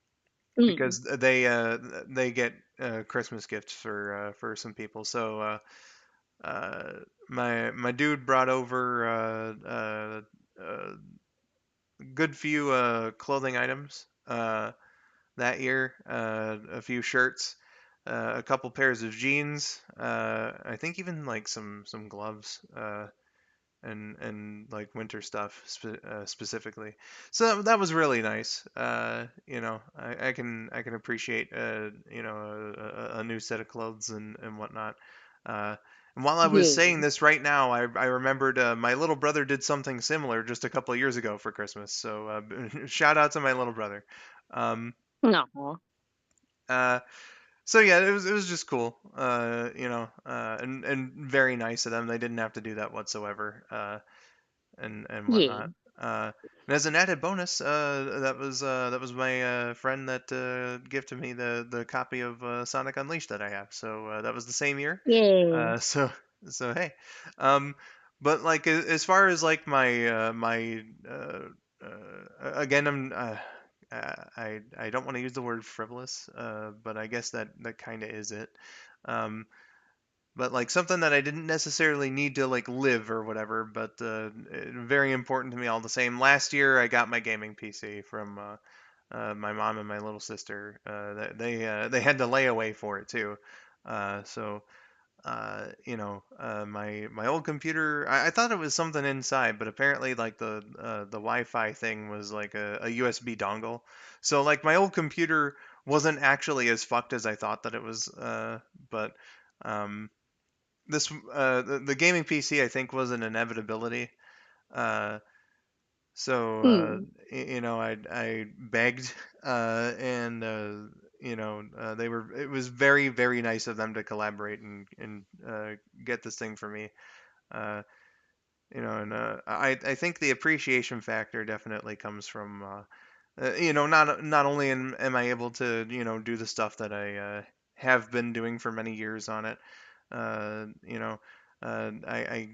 [SPEAKER 2] Mm.
[SPEAKER 1] because they get Christmas gifts for some people. So uh, my dude brought over a good few clothing items that year, a few shirts, a couple pairs of jeans, I think even like some gloves. And like winter stuff specifically. So that was really nice. I can appreciate a new set of clothes and whatnot. Uh, and while I was saying
[SPEAKER 2] Yeah.
[SPEAKER 1] this right now, I remembered my little brother did something similar just a couple of years ago for Christmas. So shout out to my little brother. Um,
[SPEAKER 2] No.
[SPEAKER 1] uh, so yeah, it was just cool. And very nice of them. They didn't have to do that whatsoever. And
[SPEAKER 2] Yeah.
[SPEAKER 1] whatnot. And as an added bonus, that was my friend that gifted me the copy of Sonic Unleashed that I have. So that was the same year.
[SPEAKER 2] Yeah.
[SPEAKER 1] So hey, um, but like as far as like again, I don't want to use the word frivolous, but I guess that kind of is it. Um, but like something that I didn't necessarily need to like live or whatever, but very important to me all the same. Last year, I got my gaming PC from my mom and my little sister. They had to lay away for it too. So my old computer, I thought it was something inside, but apparently like the Wi-Fi thing was like a USB dongle. So like my old computer wasn't actually as fucked as I thought that it was. But um, the gaming PC I think was an inevitability. Uh,
[SPEAKER 2] Mm.
[SPEAKER 1] I begged, and they were it was very very nice of them to collaborate and get this thing for me. Uh, and I think the appreciation factor definitely comes from not only am I able to do the stuff that I have been doing for many years on it. Uh, you know, I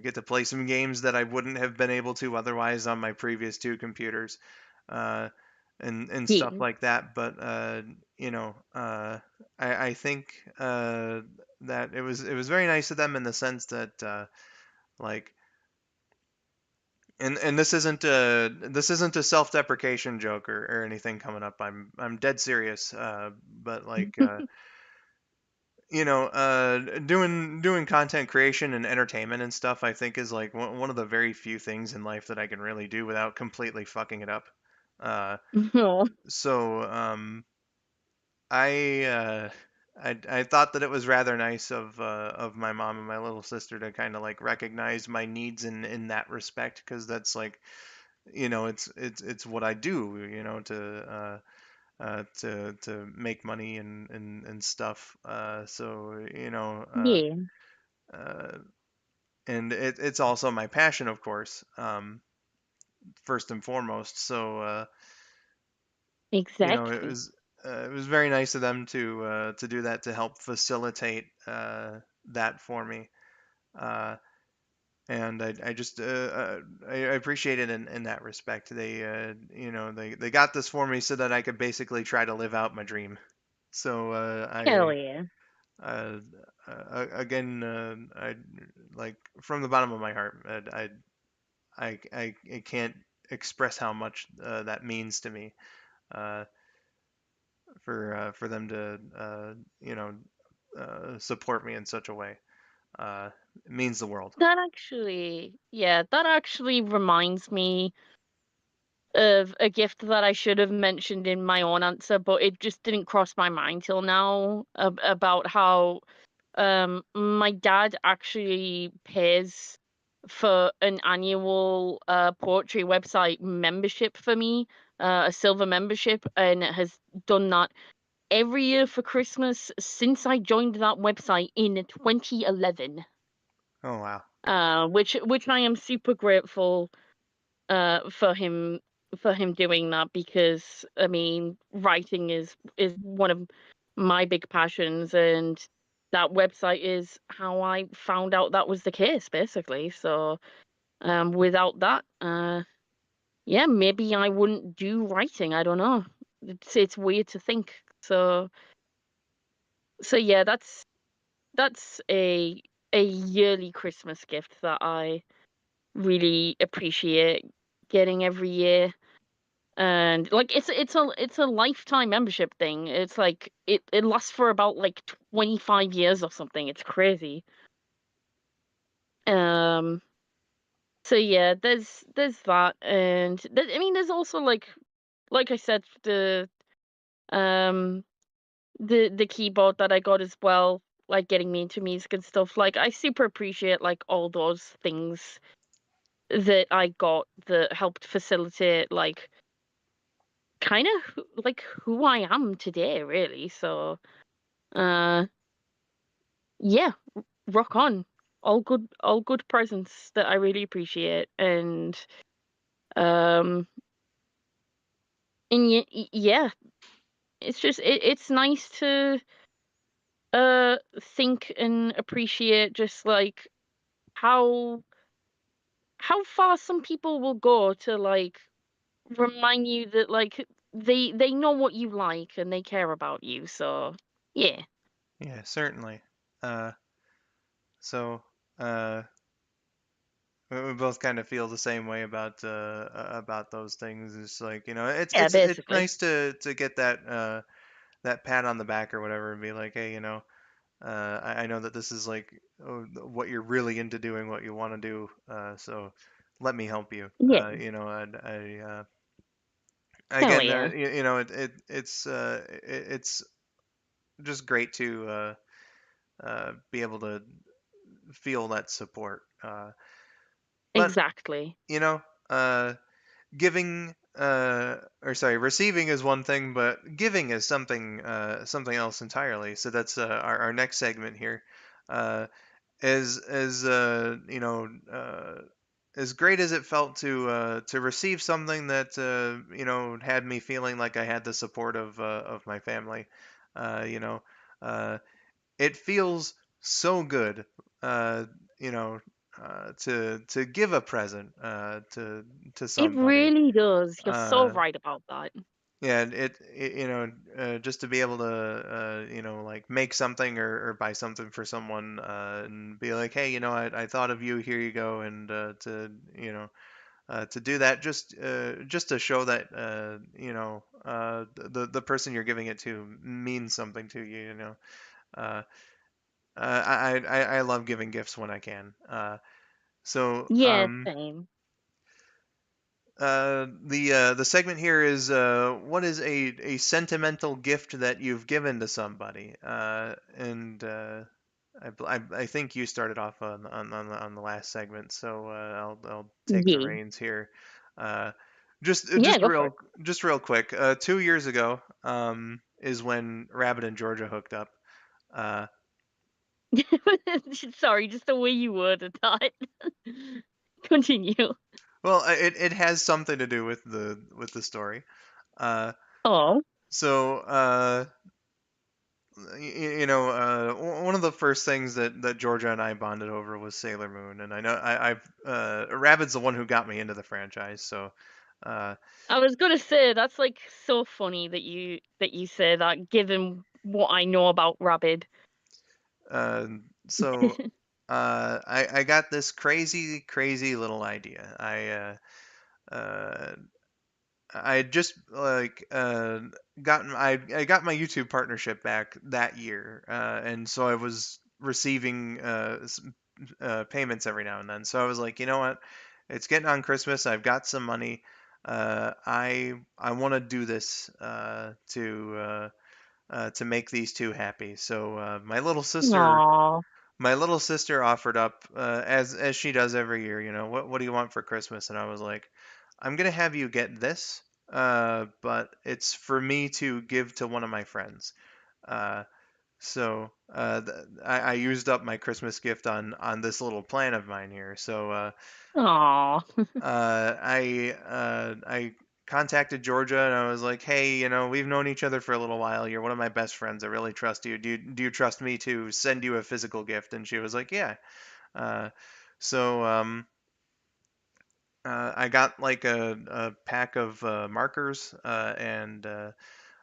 [SPEAKER 1] get to play some games that I wouldn't have been able to otherwise on my previous two computers, uh, and stuff
[SPEAKER 2] Yeah.
[SPEAKER 1] like that. But I think that it was very nice of them in the sense that like and this isn't a self-deprecation joke or anything coming up. I'm dead serious. But like doing content creation and entertainment and stuff, I think is like one of the very few things in life that I can really do without completely fucking it up. Uh,
[SPEAKER 2] No.
[SPEAKER 1] so I I thought that it was rather nice of my mom and my little sister to kind of like recognize my needs in that respect because that's like it's what I do, to make money and stuff.
[SPEAKER 2] Yeah.
[SPEAKER 1] Uh, and it's also my passion, of course, first and foremost. So
[SPEAKER 2] Exactly.
[SPEAKER 1] it was very nice of them to do that to help facilitate that for me. Uh, and I just I appreciate it in that respect. They got this for me so that I could basically try to live out my dream. So
[SPEAKER 2] Hell yeah.
[SPEAKER 1] uh, again I like from the bottom of my heart I can't express how much that means to me uh, for them to support me in such a way. Uh, it means the world.
[SPEAKER 2] That actually reminds me of a gift that I should have mentioned in my own answer, but it just didn't cross my mind till now about how my dad actually pays for an annual poetry website membership for me, a silver membership, and has done that every year for Christmas since I joined that website in 2011.
[SPEAKER 1] Oh wow.
[SPEAKER 2] Which I am super grateful for him doing that, because I mean writing is one of my big passions, and that website is how I found out that was the case, basically. So without that, yeah, maybe I wouldn't do writing. I don't know. It's weird to think. So yeah, that's a yearly Christmas gift that I really appreciate getting every year. And like it's a lifetime membership thing. It's like it lasts for about like 25 years or something. It's crazy. Um so yeah, there's that, and I mean there's also like I said, um the keyboard that I got as well, like getting me into music and stuff. Like I super appreciate like all those things that I got that helped facilitate like kind of like who I am today, really. So uh yeah, rock on. All good presents that I really appreciate. Um yeah, it's just it's nice to think and appreciate just like how how far some people will go to like remind you that like they know what you like and they care about you. So yeah.
[SPEAKER 1] Yeah, certainly. Uh, so uh, we both kind of feel the same way about those things. It's like,
[SPEAKER 2] Yeah,
[SPEAKER 1] it's
[SPEAKER 2] basically.
[SPEAKER 1] nice to get that pat on the back or whatever, and be like, hey, I know that this is like, what you're really into doing, what you want to do. So let me help you.
[SPEAKER 2] Yeah. Hell
[SPEAKER 1] Again,
[SPEAKER 2] yeah.
[SPEAKER 1] it's just great to be able to feel that support. But
[SPEAKER 2] Exactly.
[SPEAKER 1] you know, uh, giving or sorry, receiving is one thing, but giving is something else entirely. So that's our next segment here. Uh, as as great as it felt to receive something that had me feeling like I had the support of my family, uh, you know, uh, it feels so good, uh, you know, to give a present to
[SPEAKER 2] It
[SPEAKER 1] somebody.
[SPEAKER 2] really does. You're so
[SPEAKER 1] Uh,
[SPEAKER 2] right about that.
[SPEAKER 1] yeah, and just to be able to like make something or buy something for someone, and be like, hey, I thought of you. Here you go, and to do that, just to show that the person you're giving it to means something to you. Uh, I love giving gifts when I can. So
[SPEAKER 2] Yeah, same.
[SPEAKER 1] the segment here is, what is a sentimental gift that you've given to somebody? And I think you started off on the last segment, so I'll take the
[SPEAKER 2] Yeah.
[SPEAKER 1] reins here. Uh,
[SPEAKER 2] Yeah, go for
[SPEAKER 1] just real quick. 2 years ago, is when Rabbit and Georgia hooked up. Uh,
[SPEAKER 2] it. Sorry, just the way you worded that. Continue.
[SPEAKER 1] well, it has something to do with the story. Uh,
[SPEAKER 2] Oh,
[SPEAKER 1] so one of the first things that Georgia and I bonded over was Sailor Moon, and I know I've Rabbit's the one who got me into the franchise. So, uh,
[SPEAKER 2] I was gonna say that's like so funny that you say that, given what I know about Rabbit.
[SPEAKER 1] uh, so I got this crazy little idea. Uh, I had just like gotten I got my YouTube partnership back that year, and so I was receiving payments every now and then. So I was like, you know what? It's getting on Christmas. I've got some money. I want to do this to make these two happy. So
[SPEAKER 2] Aw.
[SPEAKER 1] my little sister offered up, as she does every year. What do you want for Christmas? And I was like, I'm gonna have you get this. but it's for me to give to one of my friends. Uh, I used up my Christmas gift on this little plan of mine here.
[SPEAKER 2] Aw.
[SPEAKER 1] I contacted Georgia and I was like, hey, we've known each other for a little while. You're one of my best friends. I really trust you. Do you trust me to send you a physical gift? And she was like, yeah. Uh, so I got like a pack of markers, and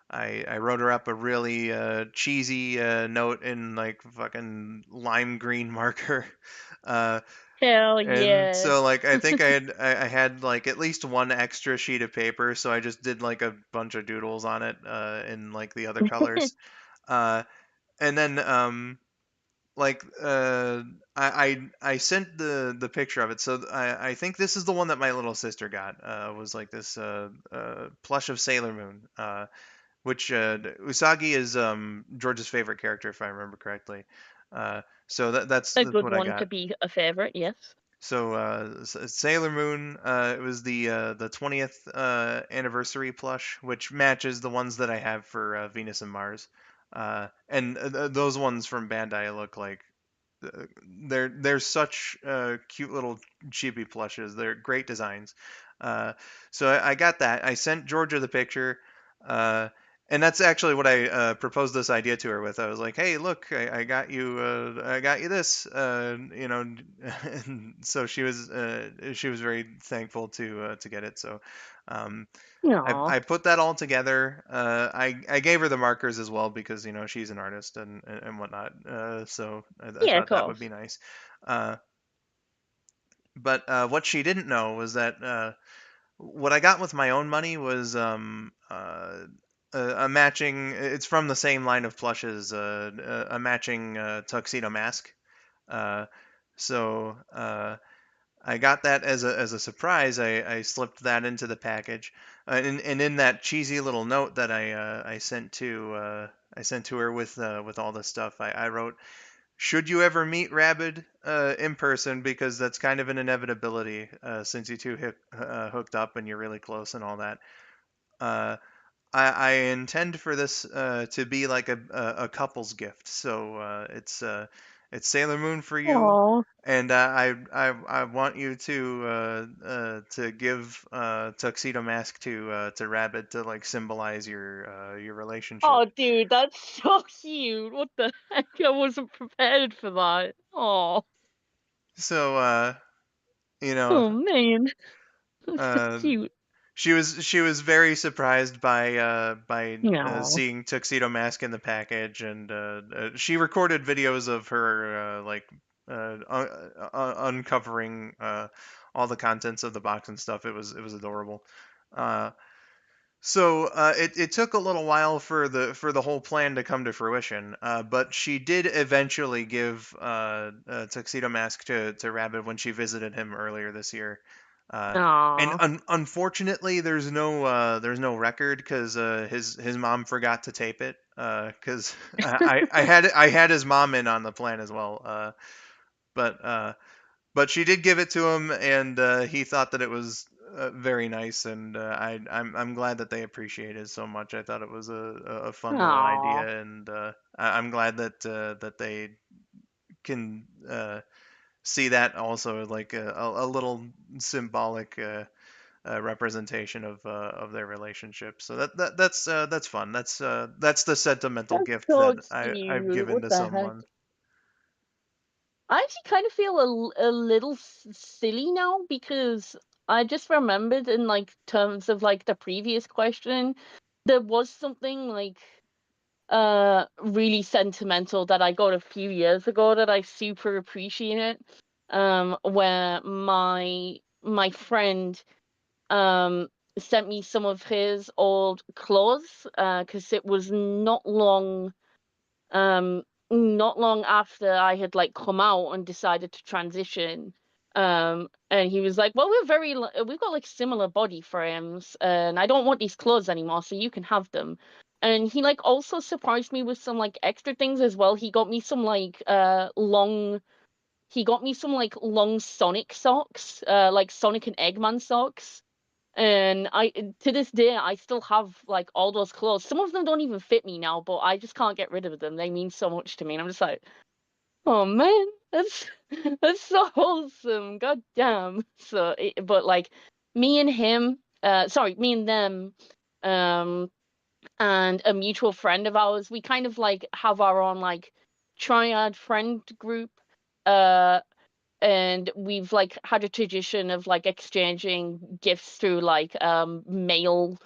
[SPEAKER 1] I wrote her up a really cheesy note in like fucking lime green marker. Uh,
[SPEAKER 2] Hell
[SPEAKER 1] and
[SPEAKER 2] yeah.
[SPEAKER 1] so like I think I had like at least one extra sheet of paper, so I just did like a bunch of doodles on it in like the other colors. Uh, and then like I sent the picture of it. So I think this is the one that my little sister got. Was like this plush of Sailor Moon. Which Usagi is George's favorite character, if I remember correctly. So
[SPEAKER 2] A
[SPEAKER 1] that's
[SPEAKER 2] good
[SPEAKER 1] what I
[SPEAKER 2] one to
[SPEAKER 1] got.
[SPEAKER 2] be a favorite, yes.
[SPEAKER 1] So Sailor Moon, it was the 20th anniversary plush, which matches the ones that I have for Venus and Mars. And those ones from Bandai look like uh, they're such cute little chibi plushes. They're great designs. Uh, so I got that. I sent Georgia the picture, uh, and that's actually what I proposed this idea to her with. I was like, "Hey, look, I got you this." And so she was very thankful to get it. So. Um,
[SPEAKER 2] Aw.
[SPEAKER 1] I put that all together. I gave her the markers as well because she's an artist and whatnot. So I
[SPEAKER 2] Yeah, of
[SPEAKER 1] thought that would
[SPEAKER 2] course.
[SPEAKER 1] be nice. Uh, but what she didn't know was that what I got with my own money was a matching. It's from the same line of plushes. A matching tuxedo mask. Uh, so I got that as a surprise. I slipped that into the package, and in that cheesy little note that I sent to her with all this stuff, I wrote, "Should you ever meet Rabid in person, because that's kind of an inevitability since you two hooked up and you're really close and all that. Uh, I intend for this to be like a couple's gift. So it's Sailor Moon for you,
[SPEAKER 2] Aw.
[SPEAKER 1] and I want you to give Tuxedo Mask to Rabbit to like symbolize your relationship.
[SPEAKER 2] Oh, dude, that's so cute. What the heck? I wasn't prepared for that. Oh,
[SPEAKER 1] So you know
[SPEAKER 2] oh man, that's so
[SPEAKER 1] uh,
[SPEAKER 2] cute.
[SPEAKER 1] she was very surprised by
[SPEAKER 2] No.
[SPEAKER 1] seeing Tuxedo Mask in the package, and she recorded videos of her uncovering all the contents of the box and stuff. It was adorable. Uh, it took a little while for the whole plan to come to fruition, but she did eventually give Tuxedo Mask to Rabbit when she visited him earlier this year. Uh, and
[SPEAKER 2] Aw.
[SPEAKER 1] unfortunately, there's no record because his mom forgot to tape it. Because I had his mom in on the plan as well. But she did give it to him, and he thought that it was very nice, and I'm glad that they appreciate it so much. I thought it was a fun little
[SPEAKER 2] Aw.
[SPEAKER 1] idea, and I'm glad that they can see that also like a little symbolic representation of their relationship. So that's fun. That's the sentimental
[SPEAKER 2] That's
[SPEAKER 1] gift that
[SPEAKER 2] so
[SPEAKER 1] I've
[SPEAKER 2] cute.
[SPEAKER 1] given
[SPEAKER 2] What
[SPEAKER 1] to
[SPEAKER 2] the heck?
[SPEAKER 1] someone.
[SPEAKER 2] I actually kind of feel a little silly now because I just remembered in like terms of like the previous question, there was something like really sentimental that I got a few years ago that I super appreciate. Where my friend sent me some of his old clothes because it was um not long after I had like come out and decided to transition. And he was like, "Well, we've got like similar body frames, and I don't want these clothes anymore, so you can have them." And he like also surprised me with some like extra things as well. He got me some like long Sonic socks, like Sonic and Eggman socks. And I to this day I still have like all those clothes. Some of them don't even fit me now, but I just can't get rid of them. They mean so much to me. And I'm just like, oh man, that's that's so wholesome. God damn. But like me and him, sorry, me and them, um, and a mutual friend of ours, we kind of like have our own like triad friend group. Uh, and we've like had a tradition of like exchanging gifts through like mail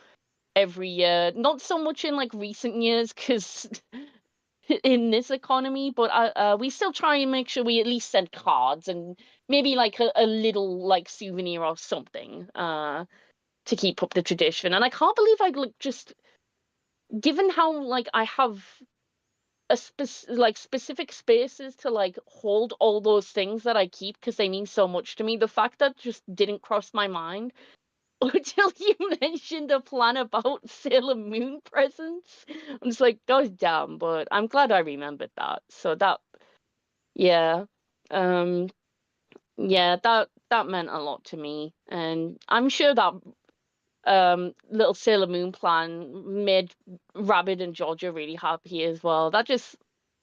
[SPEAKER 2] every year. Not so much in like recent years because in this economy, but we still try and make sure we at least send cards and maybe like a little like souvenir or something to keep up the tradition. And I can't believe I like just given how like I have like specific spaces to like hold all those things that I keep because they mean so much to me. The fact that just didn't cross my mind until you mentioned a plan about Sailor Moon presents. I'm just like, God damn, but I'm glad I remembered that. So that, yeah, um, yeah, that meant a lot to me, and I'm sure that little Sailor Moon plan made Rabbit and Georgia really happy as well. That just,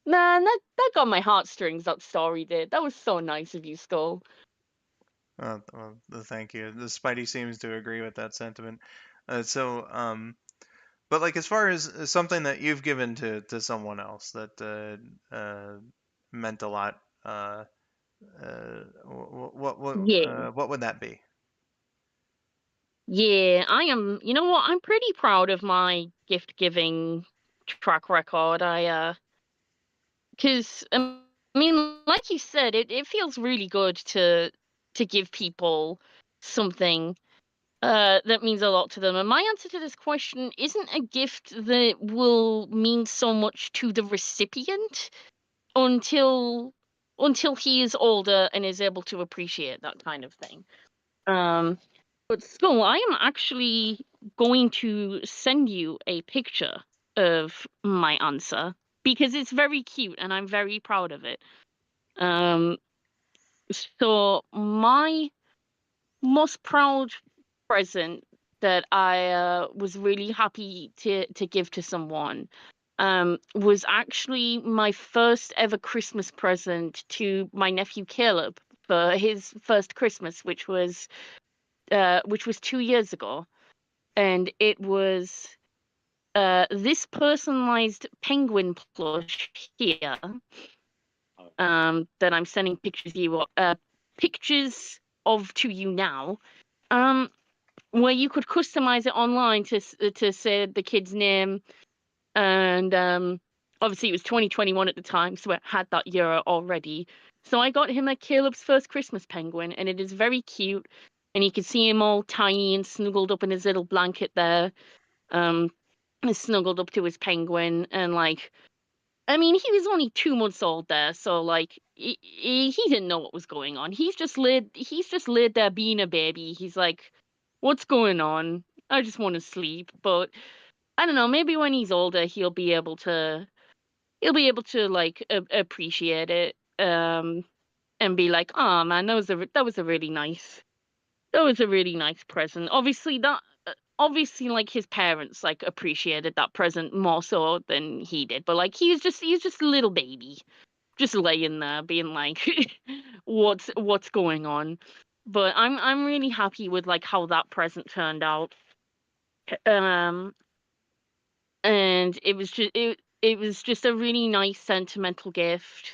[SPEAKER 2] man, that got my heartstrings. That story did. That was so nice of you, Skull.
[SPEAKER 1] Well, thank you. The Spidey seems to agree with that sentiment. But like as far as something that you've given to someone else that meant a lot,
[SPEAKER 2] Yeah.
[SPEAKER 1] what would that be?
[SPEAKER 2] Yeah, I am. You know what? I'm pretty proud of my gift giving track record. Because I mean, like you said, it feels really good to give people something that means a lot to them. And my answer to this question isn't a gift that will mean so much to the recipient until he is older and is able to appreciate that kind of thing. Um, but so I am actually going to send you a picture of my answer because it's very cute and I'm very proud of it. Um, so my most proud present that I was really happy to give to someone was actually my first ever Christmas present to my nephew Caleb for his first Christmas, which was 2 years ago, and it was this personalized penguin plush here that I'm sending pictures of to you now. Um, where you could customize it online to say the kid's name, and obviously it was 2021 at the time, so it had that year already. So I got him a Caleb's first Christmas penguin, and it is very cute, and you can see him all tiny and snuggled up in his little blanket there, um, snuggled up to his penguin, and like I mean, he was only 2 months old there, so like he didn't know what was going on. He's just laid there being a baby. He's like, "What's going on? I just want to sleep." But I don't know. Maybe when he's older, he'll be able to like appreciate it, and be like, "Oh man, that was a really nice present." Obviously like his parents like appreciated that present more so than he did, but like he was just a little baby just laying there being like what's going on. But I'm really happy with like how that present turned out. um and it was just a really nice sentimental gift.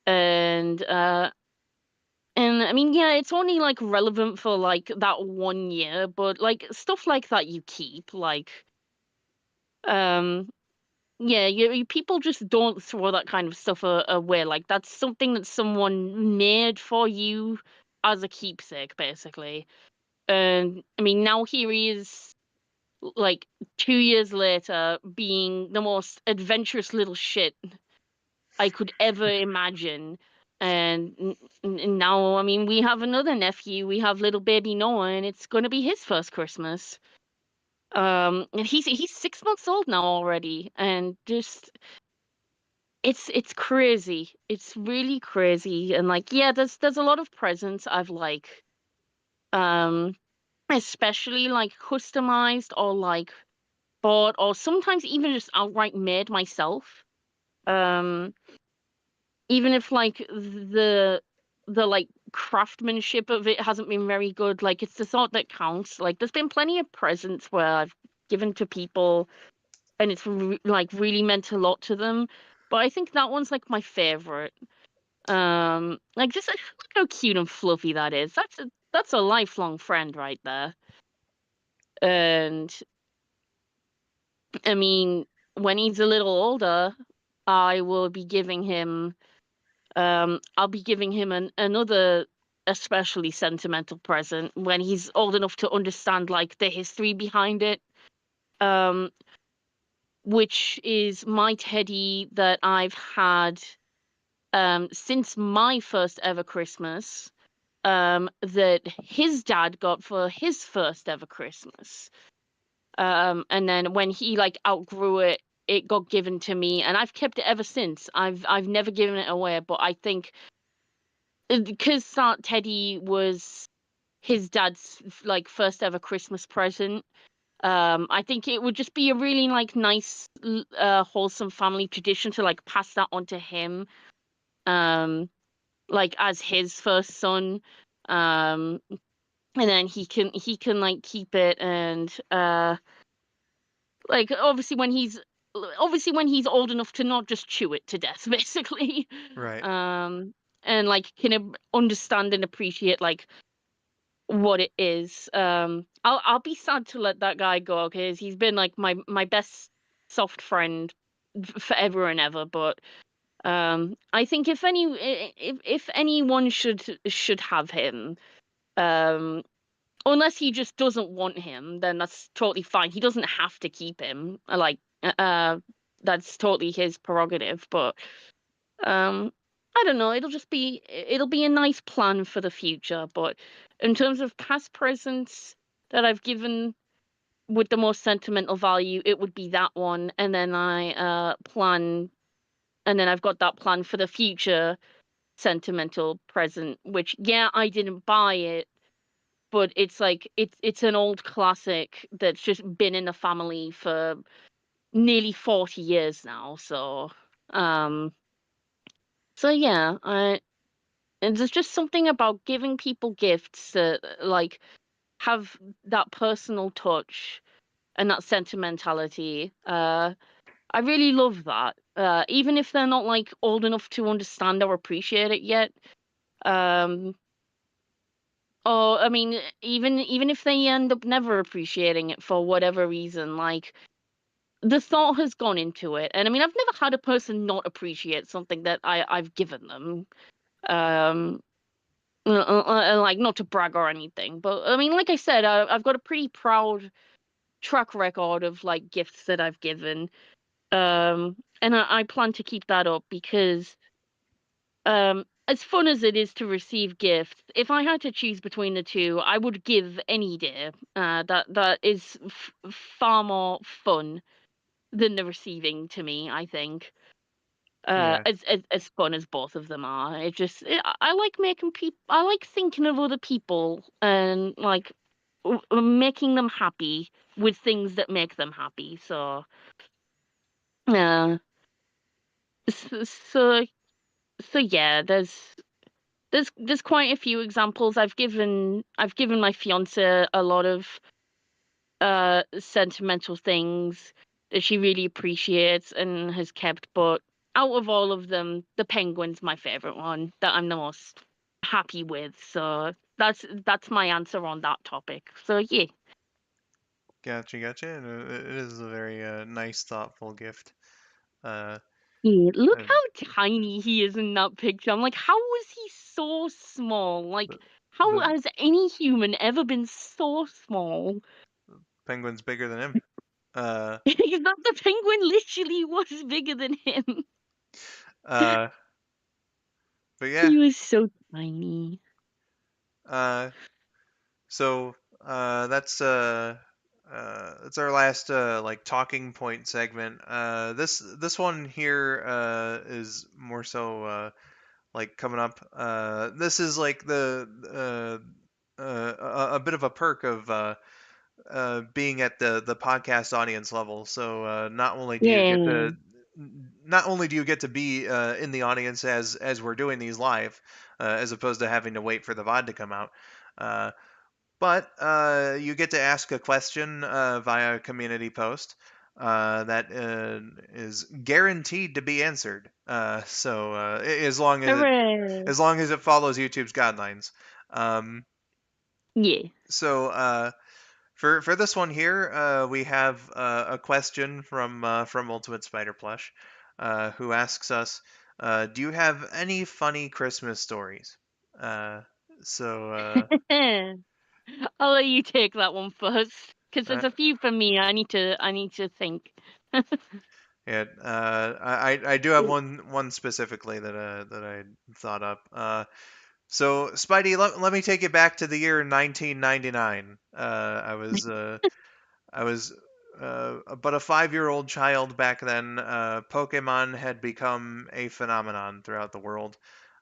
[SPEAKER 2] And I mean, yeah, it's only like relevant for like that 1 year, but like stuff like that you keep um yeah, people just don't throw that kind of stuff away. Like that's something that someone made for you as a keepsake, basically. And I mean, now here he is, like 2 years later, being the most adventurous little shit I could ever imagine. And now, I mean, we have another nephew. We have little baby Noah, and it's going to be his first Christmas. And he's 6 months old now already, and just it's crazy. It's really crazy. And like, yeah, there's a lot of presents um especially like customized or like bought or sometimes even just outright made myself. Um, Even if like the like craftsmanship of it hasn't been very good, like it's the sort that counts. Like there's been plenty of presents where I've given to people and it's re like really meant a lot to them. But I think that one's like my favorite. Like just look how cute and fluffy that is. That's a lifelong friend right there. And I mean, when he's a little older, I will be giving him I'll be giving him another especially sentimental present when he's old enough to understand like the history behind it. Um, which is my teddy that I've had since my first ever Christmas. That his dad got for his first ever Christmas. And then when he like outgrew it, it got given to me, and I've kept it ever since. I've never given it away, but I think because Teddy was his dad's like first ever Christmas present. I think it would just be a really like nice, wholesome family tradition to like pass that on to him. Um, like as his first son. Um, and then he can like keep it and like obviously when he's old enough to not just chew it to death, basically.
[SPEAKER 1] Right.
[SPEAKER 2] Um, and like can understand and appreciate like what it is. I'll be sad to let that guy go because he's been like my best soft friend forever and ever. But I think if anyone should have him, um, unless he just doesn't want him, then that's totally fine. He doesn't have to keep him. That's totally his prerogative. But um, I don't know. It'll be a nice plan for the future. But in terms of past presents that I've given with the most sentimental value, it would be that one. And then I've got that plan for the future sentimental present, which yeah, I didn't buy it, but it's like it's an old classic that's just been in the family for nearly 40 years now. Um, so yeah, I and there's just something about giving people gifts that like have that personal touch and that sentimentality. I really love that. Even if they're not like old enough to understand or appreciate it yet. Um, or I mean, even if they end up never appreciating it for whatever reason, like the thought has gone into it. And I mean, I've never had a person not appreciate something that I've given them. Um, like not to brag or anything, but I mean, like I said, I've got a pretty proud track record of like gifts that I've given, and I plan to keep that up because, as fun as it is to receive gifts, if I had to choose between the two, I would give any day. That is far more fun than the receiving to me, I think.
[SPEAKER 1] Yeah.
[SPEAKER 2] As fun as both of them are. I like making people I like thinking of other people and like making them happy with things that make them happy. So yeah, so so, so yeah, there's quite a few examples. I've given my fiance a lot of sentimental things that she really appreciates and has kept, but out of all of them, the penguin's my favorite one that I'm the most happy with. So that's my answer on that topic. So yeah.
[SPEAKER 1] Gotcha, gotcha. And it is a very nice, thoughtful gift. Uh,
[SPEAKER 2] Yeah, look
[SPEAKER 1] uh,
[SPEAKER 2] how tiny he is in that picture. I'm like, how was he so small?
[SPEAKER 1] the,
[SPEAKER 2] Like, how
[SPEAKER 1] the
[SPEAKER 2] has any human ever been so small?
[SPEAKER 1] penguin's bigger than him. Uh,
[SPEAKER 2] The penguin literally was bigger than him.
[SPEAKER 1] uh, but yeah.
[SPEAKER 2] He was so tiny.
[SPEAKER 1] Uh, so that's our last like talking point segment. This one here is more so like coming up. This is like the bit of a perk of being at the podcast audience level. So
[SPEAKER 2] Yeah.
[SPEAKER 1] not only do you get to be in the audience as we're doing these live, as opposed to having to wait for the VOD to come out. Uh, but you get to ask a question via a community post that is guaranteed to be answered.
[SPEAKER 2] Hooray.
[SPEAKER 1] As long as it follows YouTube's guidelines. Um,
[SPEAKER 2] Yeah.
[SPEAKER 1] so for this one here, we have a question from Ultimate Spider Plush, who asks us, "Do you have any funny Christmas stories?" Uh, so uh,
[SPEAKER 2] I'll let you take that one first, because
[SPEAKER 1] uh,
[SPEAKER 2] there's a few for me. I need to think.
[SPEAKER 1] yeah, I do have one specifically that I thought up. So Spidey, let me take you back to the year 1999. I was but a 5-year-old child back then. Pokemon had become a phenomenon throughout the world.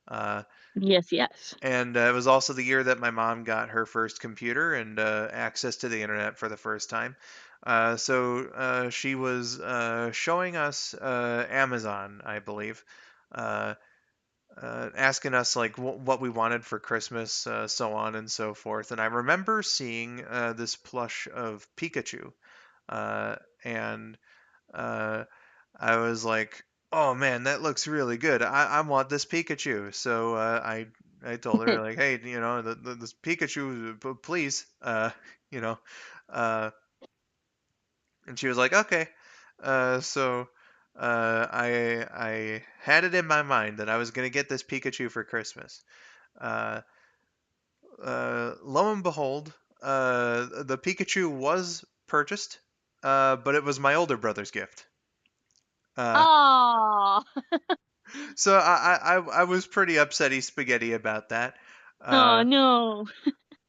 [SPEAKER 1] Uh,
[SPEAKER 2] Yes, yes.
[SPEAKER 1] and it was also the year that my mom got her first computer and access to the internet for the first time. So she was showing us Amazon, I believe, uh, asking us like what we wanted for Christmas, so on and so forth. And I remember seeing this plush of Pikachu, uh, and uh, I was like, "Oh man, that looks really good. I want this Pikachu." So I told her like, "Hey, this Pikachu, please, you know," uh, and she was like, "Okay." So I had it in my mind that I was gonna get this Pikachu for Christmas. Uh, Lo and behold, the Pikachu was purchased, but it was my older brother's gift. Uh,
[SPEAKER 2] Oh,
[SPEAKER 1] so I was pretty upsetty spaghetti about that.
[SPEAKER 2] oh
[SPEAKER 1] Uh,
[SPEAKER 2] no.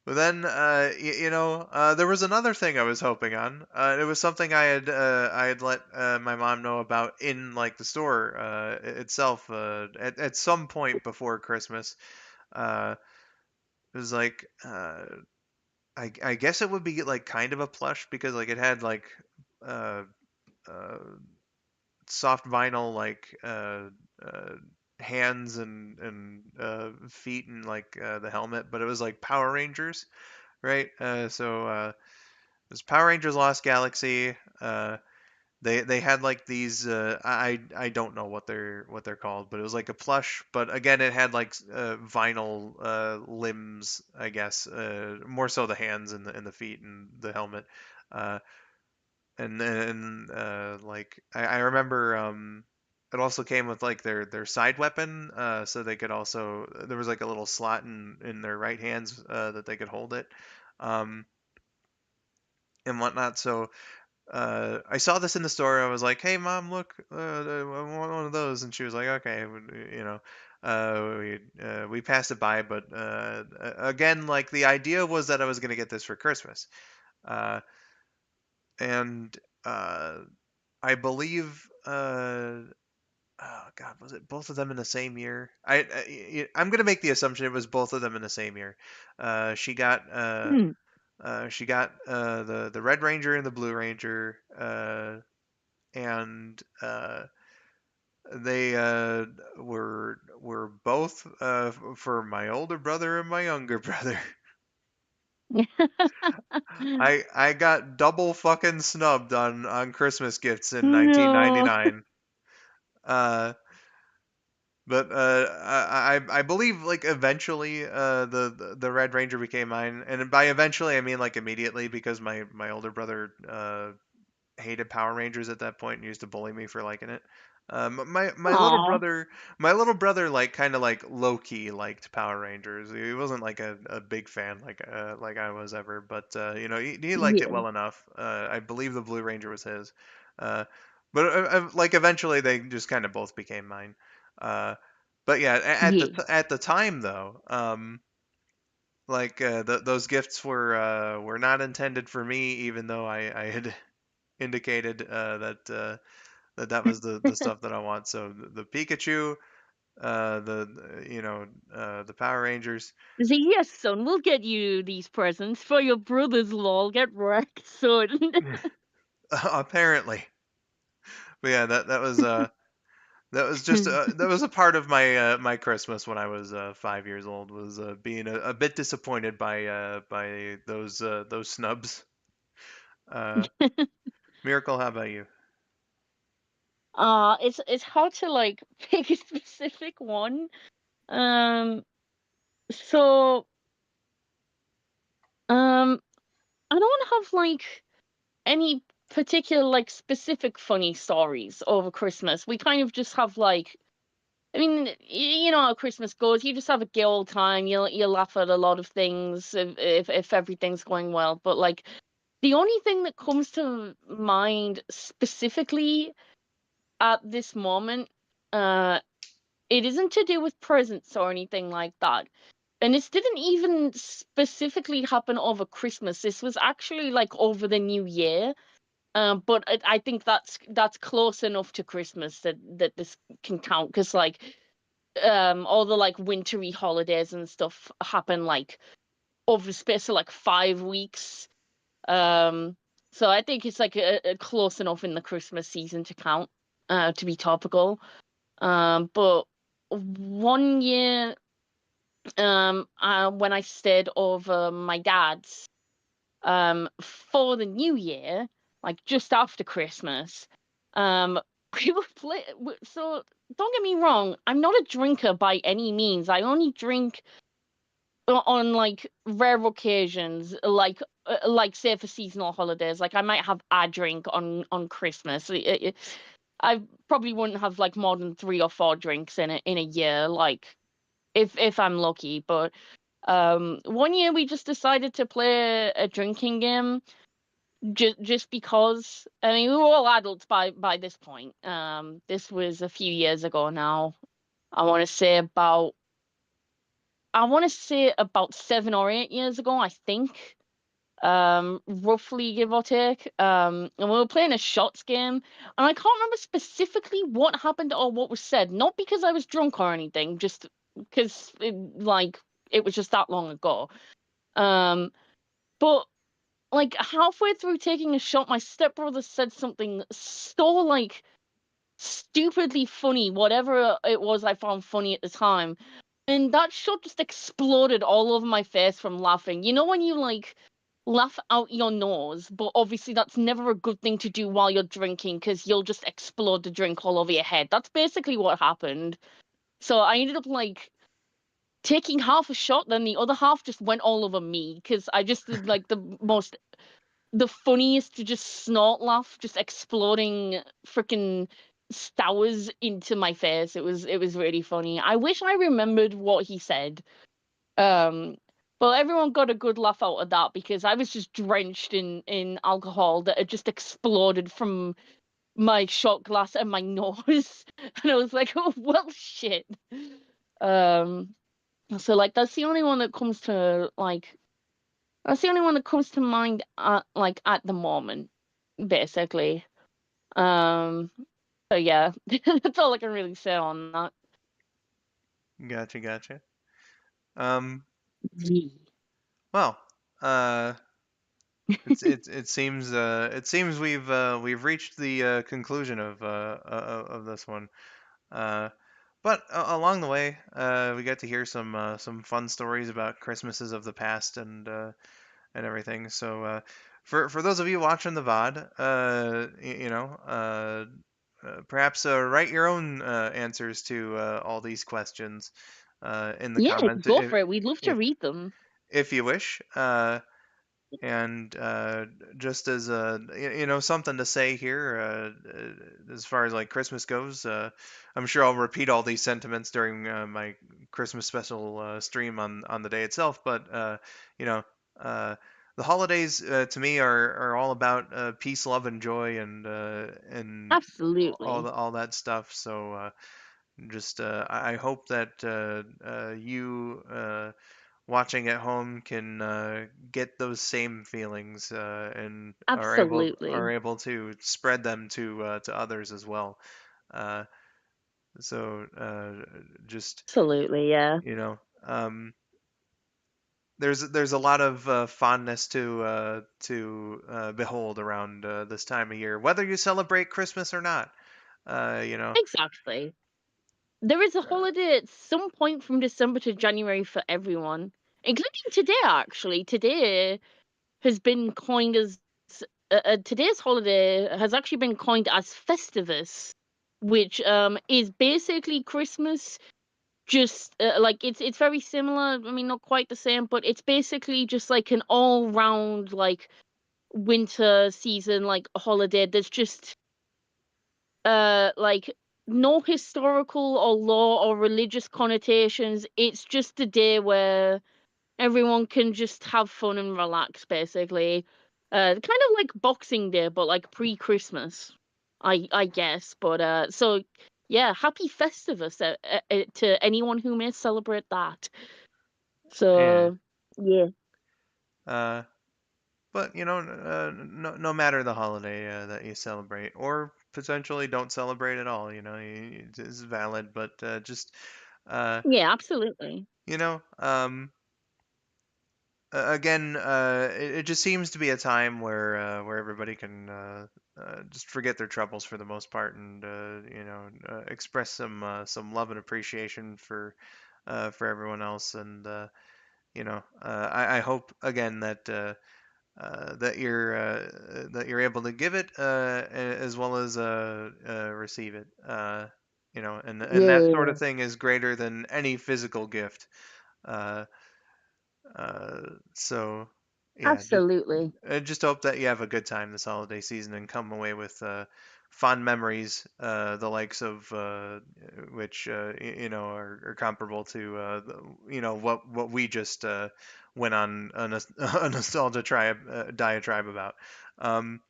[SPEAKER 1] but then there was another thing I was hoping on. It was something I had let my mom know about in like the store itself at some point before Christmas. Uh, it was like I guess it would be like kind of a plush because like it had like uh, uh, soft vinyl like uh, hands and feet and like the helmet, but it was like Power Rangers, right? It was Power Rangers Lost Galaxy. They had like these I don't know what they're called, but it was like a plush, but again it had like vinyl limbs, I guess, more so the hands and the feet and the helmet. Uh, and then like I remember it also came with like their side weapon, so they could also there was like a little slot in their right hands that they could hold it, um, and whatnot. So I saw this in the store. I was like, "Hey, mom, look, I want one of those," and she was like, "Okay," you know. We passed it by, but again, like the idea was that I was gonna get this for Christmas, uh, and uh, I believe oh God, was it both of them in the same year? I'm gonna make the assumption it was both of them in the same year. Uh, she got uh,
[SPEAKER 2] Hmm.
[SPEAKER 1] she got the Red Ranger and the Blue Ranger, and they were both for my older brother and my younger brother. I got double fucking snubbed on Christmas gifts in
[SPEAKER 2] No.
[SPEAKER 1] 1999. Uh, But I believe like eventually the Red Ranger became mine, and by eventually I mean like immediately because my older brother hated Power Rangers at that point and used to bully me for liking it.
[SPEAKER 2] Aw.
[SPEAKER 1] My little brother like kind of like low key liked Power Rangers. He wasn't like a big fan like I was ever, but he liked it
[SPEAKER 2] Yeah.
[SPEAKER 1] well enough. I believe the Blue Ranger was his. Uh, but like eventually they just kind of both became mine. Uh, but yeah,
[SPEAKER 2] Yeah.
[SPEAKER 1] at the time though, those gifts were not intended for me, even though I had indicated that that was the stuff that I want. So the Pikachu, the Power Rangers.
[SPEAKER 2] He said, yes, son, we'll get you these presents for your brothers, lol. Get wrecked, son.
[SPEAKER 1] Apparently, but yeah, that was just that was a part of my Christmas when I was 5 years old, was being a bit disappointed by those snubs. Uh, Miracle, how about you?
[SPEAKER 2] It's hard to like pick a specific one. Um, so um, I don't have like any particular like specific funny stories over Christmas. We kind of just have like, I mean, you know how Christmas goes. You just have a gay old time. You laugh at a lot of things if everything's going well. But like the only thing that comes to mind specifically at this moment, uh, it isn't to do with presents or anything like that. And this didn't even specifically happen over Christmas. This was actually like over the New Year. But I think that's close enough to Christmas that this can count because like all the like wintry holidays and stuff happen like over the space of like 5 weeks. Um, so I think it's like a close enough in the Christmas season to count, to be topical. But one year, when I stayed over my dad's, for the New Year, like just after Christmas, um, we were play. So don't get me wrong, I'm not a drinker by any means. I only drink on like rare occasions, like say for seasonal holidays. Like I might have a drink on Christmas. I probably wouldn't have like more than 3 or 4 drinks in a year, like if I'm lucky. But one year we just decided to play a drinking game just because. I mean, we were all adults by this point. This was a few years ago now. I want to say about I want to say about 7 or 8 years ago, I think, roughly give or take. And we were playing a shots game, and I can't remember specifically what happened or what was said. Not because I was drunk or anything, just because it was just that long ago. Um, but like halfway through taking a shot, my stepbrother said something so like stupidly funny, whatever it was I found funny at the time. And that shot just exploded all over my face from laughing. You know when you like laugh out your nose, but obviously that's never a good thing to do while you're drinking because you'll just explode the drink all over your head. That's basically what happened. So I ended up like taking half a shot, then the other half just went all over me because I just did like the funniest to just snort laugh, just exploding freaking stowers into my face. It was really funny. I wish I remembered what he said. Um, but everyone got a good laugh out of that because I was just drenched in alcohol that had just exploded from my shot glass and my nose, and I was like, oh well, shit. Um, so like that's the only one that comes to mind at the moment, basically. Um, so yeah, that's all I can really say on that.
[SPEAKER 1] Gotcha, gotcha. Um,
[SPEAKER 2] Yee.
[SPEAKER 1] well, uh, it seems we've reached the conclusion of this one. Uh, but along the way, we got to hear some fun stories about Christmases of the past and everything. So for those of you watching the VOD, perhaps write your own answers to all these questions in the
[SPEAKER 2] Yeah,
[SPEAKER 1] comments
[SPEAKER 2] go for it. We'd love to
[SPEAKER 1] if
[SPEAKER 2] read them.
[SPEAKER 1] if you wish. And just as something to say here, as far as like Christmas goes, I'm sure I'll repeat all these sentiments during my Christmas special stream on the day itself. But you know, uh, the holidays to me are all about peace, love, and joy, and
[SPEAKER 2] Absolutely.
[SPEAKER 1] all that stuff. So just I hope that you. Watching at home can get those same feelings and are
[SPEAKER 2] Absolutely.
[SPEAKER 1] able to spread them to others as well. Uh, So just
[SPEAKER 2] Absolutely, yeah.
[SPEAKER 1] you know, there's a lot of fondness to behold around this time of year, whether you celebrate Christmas or not. You know,
[SPEAKER 2] Exactly. There is a
[SPEAKER 1] uh,
[SPEAKER 2] holiday at some point from December to January for everyone, including today, actually. Today has been coined as today's holiday has actually been coined as Festivus, which is basically Christmas. Just like it's very similar. I mean, not quite the same, but it's basically just like an all round like winter season like holiday. There's just like no historical or law or religious connotations. It's just a day where everyone can just have fun and relax, basically. Kind of like Boxing Day, but like pre-Christmas, I guess. But so yeah, happy Festivus to anyone who may celebrate that.
[SPEAKER 1] yeah.
[SPEAKER 2] So yeah,
[SPEAKER 1] Uh, but no matter the holiday that you celebrate, or potentially don't celebrate at all, it's valid. But just uh,
[SPEAKER 2] yeah, absolutely.
[SPEAKER 1] you know, again, it just seems to be a time where everybody can just forget their troubles for the most part, and express some love and appreciation for everyone else. And I hope again that you're able to give it as well as receive it. And that sort of
[SPEAKER 2] Yeah,
[SPEAKER 1] thing is greater than any physical gift. Uh, so yeah,
[SPEAKER 2] absolutely.
[SPEAKER 1] I just hope that you have a good time this holiday season and come away with fond memories, the likes of which are comparable to what we just went on a nostalgia diatribe about. Um,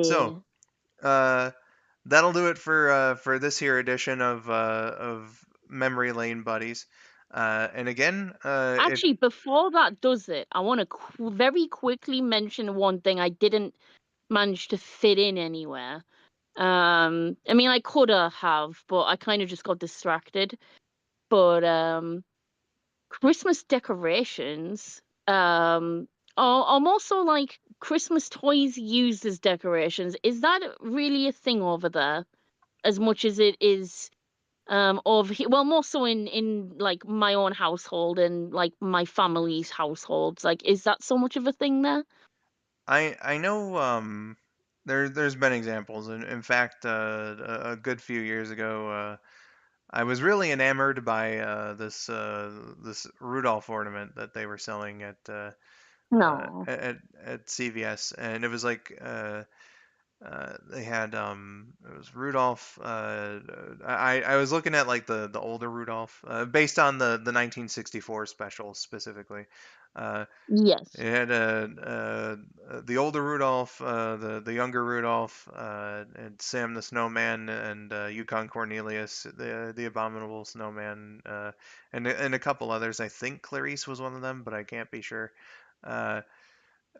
[SPEAKER 1] so
[SPEAKER 2] Yeah.
[SPEAKER 1] uh, that'll do it for this here edition of Memory Lane Buddies. And again, if
[SPEAKER 2] Actually, before that does it, I want to very quickly mention one thing I didn't manage to fit in anywhere. I mean, I coulda have, but I kind of just got distracted. But Christmas decorations, are more so like Christmas toys used as decorations. Is that really a thing over there? As much as it is over here, well, more so in like my own household and like my family's households. Like, is that so much of a thing there?
[SPEAKER 1] I know there's been examples. In fact, a good few years ago, I was really enamored by this Rudolph ornament that they were selling
[SPEAKER 2] No.
[SPEAKER 1] at CVS, and it was like they had it was Rudolph. I was looking at like the older Rudolph, based on the 1964 special specifically. Uh,
[SPEAKER 2] Yes.
[SPEAKER 1] it had the older Rudolph, the younger Rudolph, and Sam the Snowman, and Yukon Cornelius, the abominable snowman, and a couple others. I think Clarice was one of them, but I can't be sure. Uh,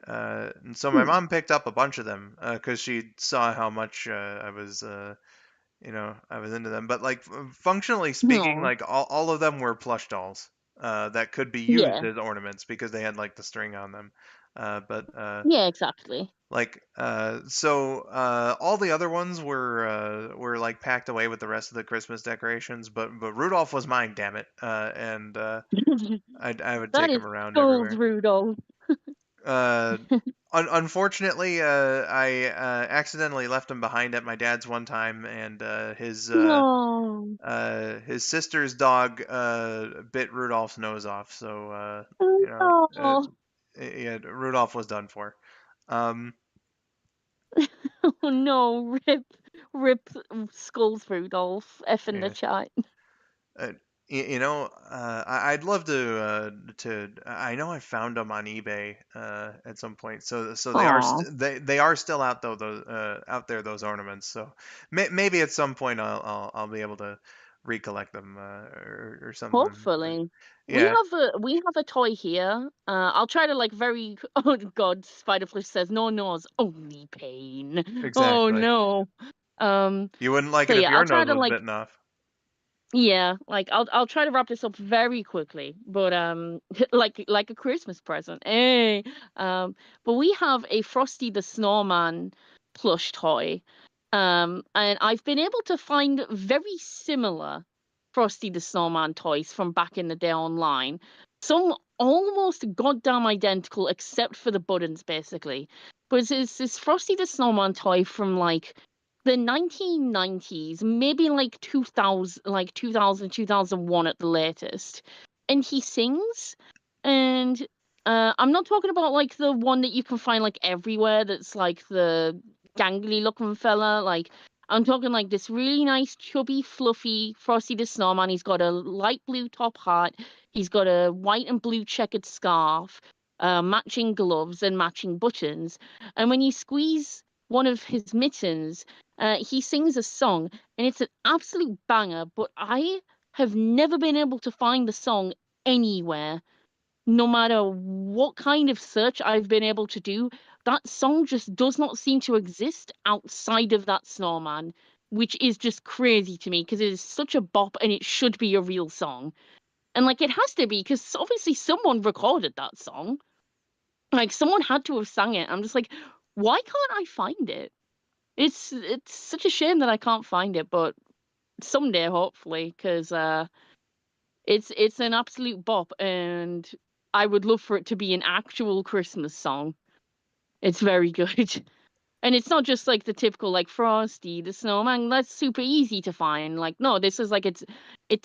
[SPEAKER 1] and so my
[SPEAKER 2] Hmm.
[SPEAKER 1] mom picked up a bunch of them because she saw how much I was into them. But like functionally speaking,
[SPEAKER 2] No.
[SPEAKER 1] like all of them were plush dolls that could be used
[SPEAKER 2] Yeah.
[SPEAKER 1] as ornaments because they had like the string on them. But
[SPEAKER 2] Yeah. Exactly.
[SPEAKER 1] all the other ones were like packed away with the rest of the Christmas decorations. But Rudolph was mine, damn it. And I would
[SPEAKER 2] That
[SPEAKER 1] take
[SPEAKER 2] is
[SPEAKER 1] him around
[SPEAKER 2] gold,
[SPEAKER 1] everywhere.
[SPEAKER 2] Rudolph.
[SPEAKER 1] Uh, Unfortunately, I accidentally left him behind at my dad's one time, and
[SPEAKER 2] No.
[SPEAKER 1] his sister's dog bit Rudolph's nose off. So you know, uh,
[SPEAKER 2] No.
[SPEAKER 1] yeah, Rudolph was done for. Um,
[SPEAKER 2] Oh no. Rip skulls, Rudolph. F in the
[SPEAKER 1] yeah.
[SPEAKER 2] chat.
[SPEAKER 1] Uh, I'd love to. I know I found them on eBay at some point. So
[SPEAKER 2] Aw.
[SPEAKER 1] they are still out though. Those out there, those ornaments. So maybe at some point I'll be able to recollect them or something. But
[SPEAKER 2] Hopefully.
[SPEAKER 1] yeah,
[SPEAKER 2] We have a toy here. I'll try to like very oh god, Spiderflish says no nose, only pain. Oh
[SPEAKER 1] exactly.
[SPEAKER 2] no. Um
[SPEAKER 1] You wouldn't like
[SPEAKER 2] so
[SPEAKER 1] it if
[SPEAKER 2] yeah, I'll
[SPEAKER 1] your
[SPEAKER 2] try
[SPEAKER 1] nose
[SPEAKER 2] to
[SPEAKER 1] was
[SPEAKER 2] like
[SPEAKER 1] bitten off.
[SPEAKER 2] Yeah, like I'll try to wrap this up very quickly, but like a Christmas present. Hey. But we have a Frosty the Snowman plush toy. And I've been able to find very similar Frosty the Snowman toys from back in the day online. Some almost goddamn identical except for the buttons basically. But it's this Frosty the Snowman toy from like the 1990s, maybe like 2000, like 2000, 2001 at the latest. And he sings. And I'm not talking about like the one that you can find like everywhere that's like the gangly looking fella. Like, I'm talking like this really nice, chubby, fluffy Frosty the Snowman. He's got a light blue top hat. He's got a white and blue checkered scarf, matching gloves, and matching buttons. And when you squeeze one of his mittens, he sings a song, and it's an absolute banger. But I have never been able to find the song anywhere. No matter what kind of search I've been able to do, that song just does not seem to exist outside of that snowman, which is just crazy to me because it is such a bop and it should be a real song. And like it has to be because obviously someone recorded that song. Like someone had to have sung it. I'm just like, why can't I find it? It's such a shame that I can't find it, but someday hopefully, because it's an absolute bop, and I would love for it to be an actual Christmas song. It's very good. And it's not just like the typical like Frosty the Snowman. That's super easy to find. Like no, this is like its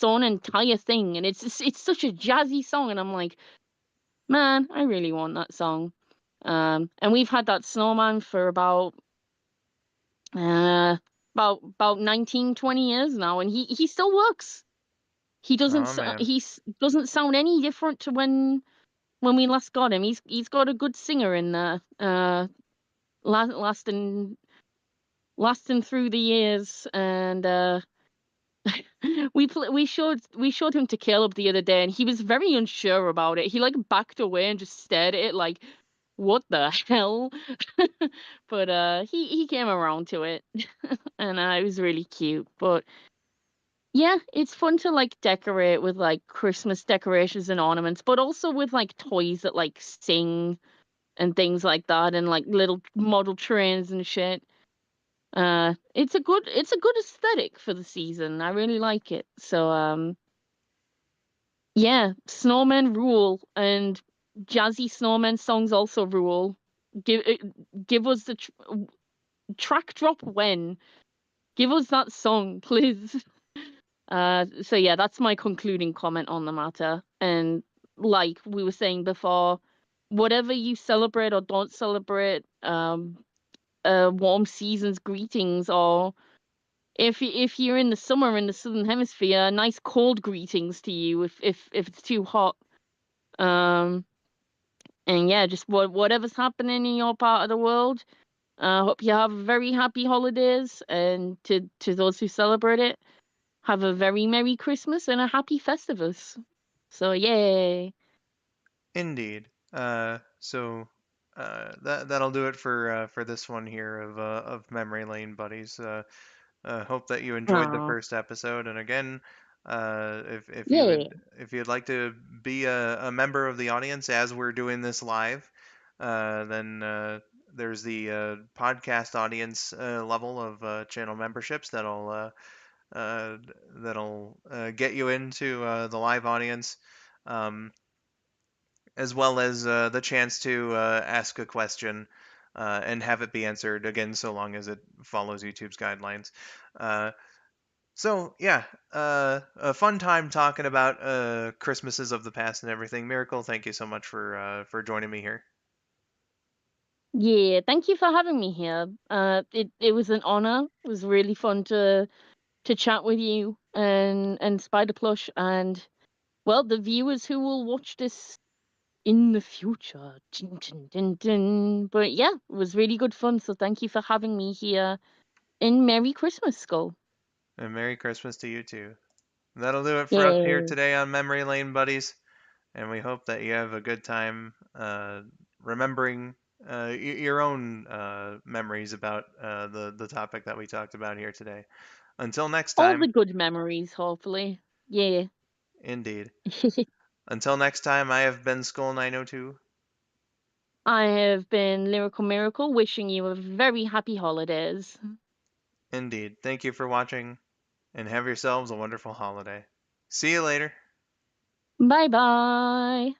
[SPEAKER 2] own entire thing, and it's such a jazzy song. And I'm like, man, I really want that song. And we've had that snowman for uh about 19, 20 years now, and he still works. He doesn't
[SPEAKER 1] Oh man.
[SPEAKER 2] doesn't sound any different to when we last got him. He's got a good singer in there. Lasting through the years, and we showed him to Caleb the other day, and he was very unsure about it. He like backed away and just stared at it like, what the hell? But he came around to it, and it was really cute. But yeah, it's fun to like decorate with like Christmas decorations and ornaments, but also with like toys that like sing and things like that, and like little model trains and shit. It's a good aesthetic for the season. I really like it. So yeah, snowmen rule, and jazzy snowman songs also rule. Give us the track drop when. Give us that song, please. So yeah, that's my concluding comment on the matter. And like we were saying before, whatever you celebrate or don't celebrate, warm seasons greetings, or if you're in the summer in the southern hemisphere, nice cold greetings to you if it's too hot. Um, and yeah, just whatever's happening in your part of the world. Hope you have very happy holidays, and to those who celebrate it, have a very Merry Christmas and a Happy Festivus. So, yay.
[SPEAKER 1] Indeed. That'll do it for this one here of Memory Lane Buddies. Hope that you enjoyed the
[SPEAKER 2] Aw,
[SPEAKER 1] first episode. And again,
[SPEAKER 2] yay.
[SPEAKER 1] if you'd like to be a member of the audience as we're doing this live, then there's the podcast audience level of channel memberships uh, that'll get you into the live audience. Um, as well as the chance to ask a question and have it be answered again, so long as it follows YouTube's guidelines. Uh, yeah, a fun time talking about Christmases of the past and everything. Miracle, thank you so much for joining me here.
[SPEAKER 2] Yeah, thank you for having me here. It was an honor. It was really fun to chat with you and Spider Plush, and well, the viewers who will watch this in the future. Dun, dun, dun, dun. But yeah, it was really good fun. So thank you for having me here in Merry Christmas, Skull.
[SPEAKER 1] And Merry Christmas to you too. That'll do it for us here
[SPEAKER 2] Yay.
[SPEAKER 1] today on Memory Lane, buddies. And we hope that you have a good time remembering your own memories about the topic that we talked about here today. Until next
[SPEAKER 2] All
[SPEAKER 1] time,
[SPEAKER 2] the good memories, hopefully. Yeah.
[SPEAKER 1] indeed. Until next time, I have been Skull 902.
[SPEAKER 2] I have been Lyrical Miracle, wishing you a very happy holidays.
[SPEAKER 1] Indeed. Thank you for watching, and have yourselves a wonderful holiday. See you later.
[SPEAKER 2] Bye bye.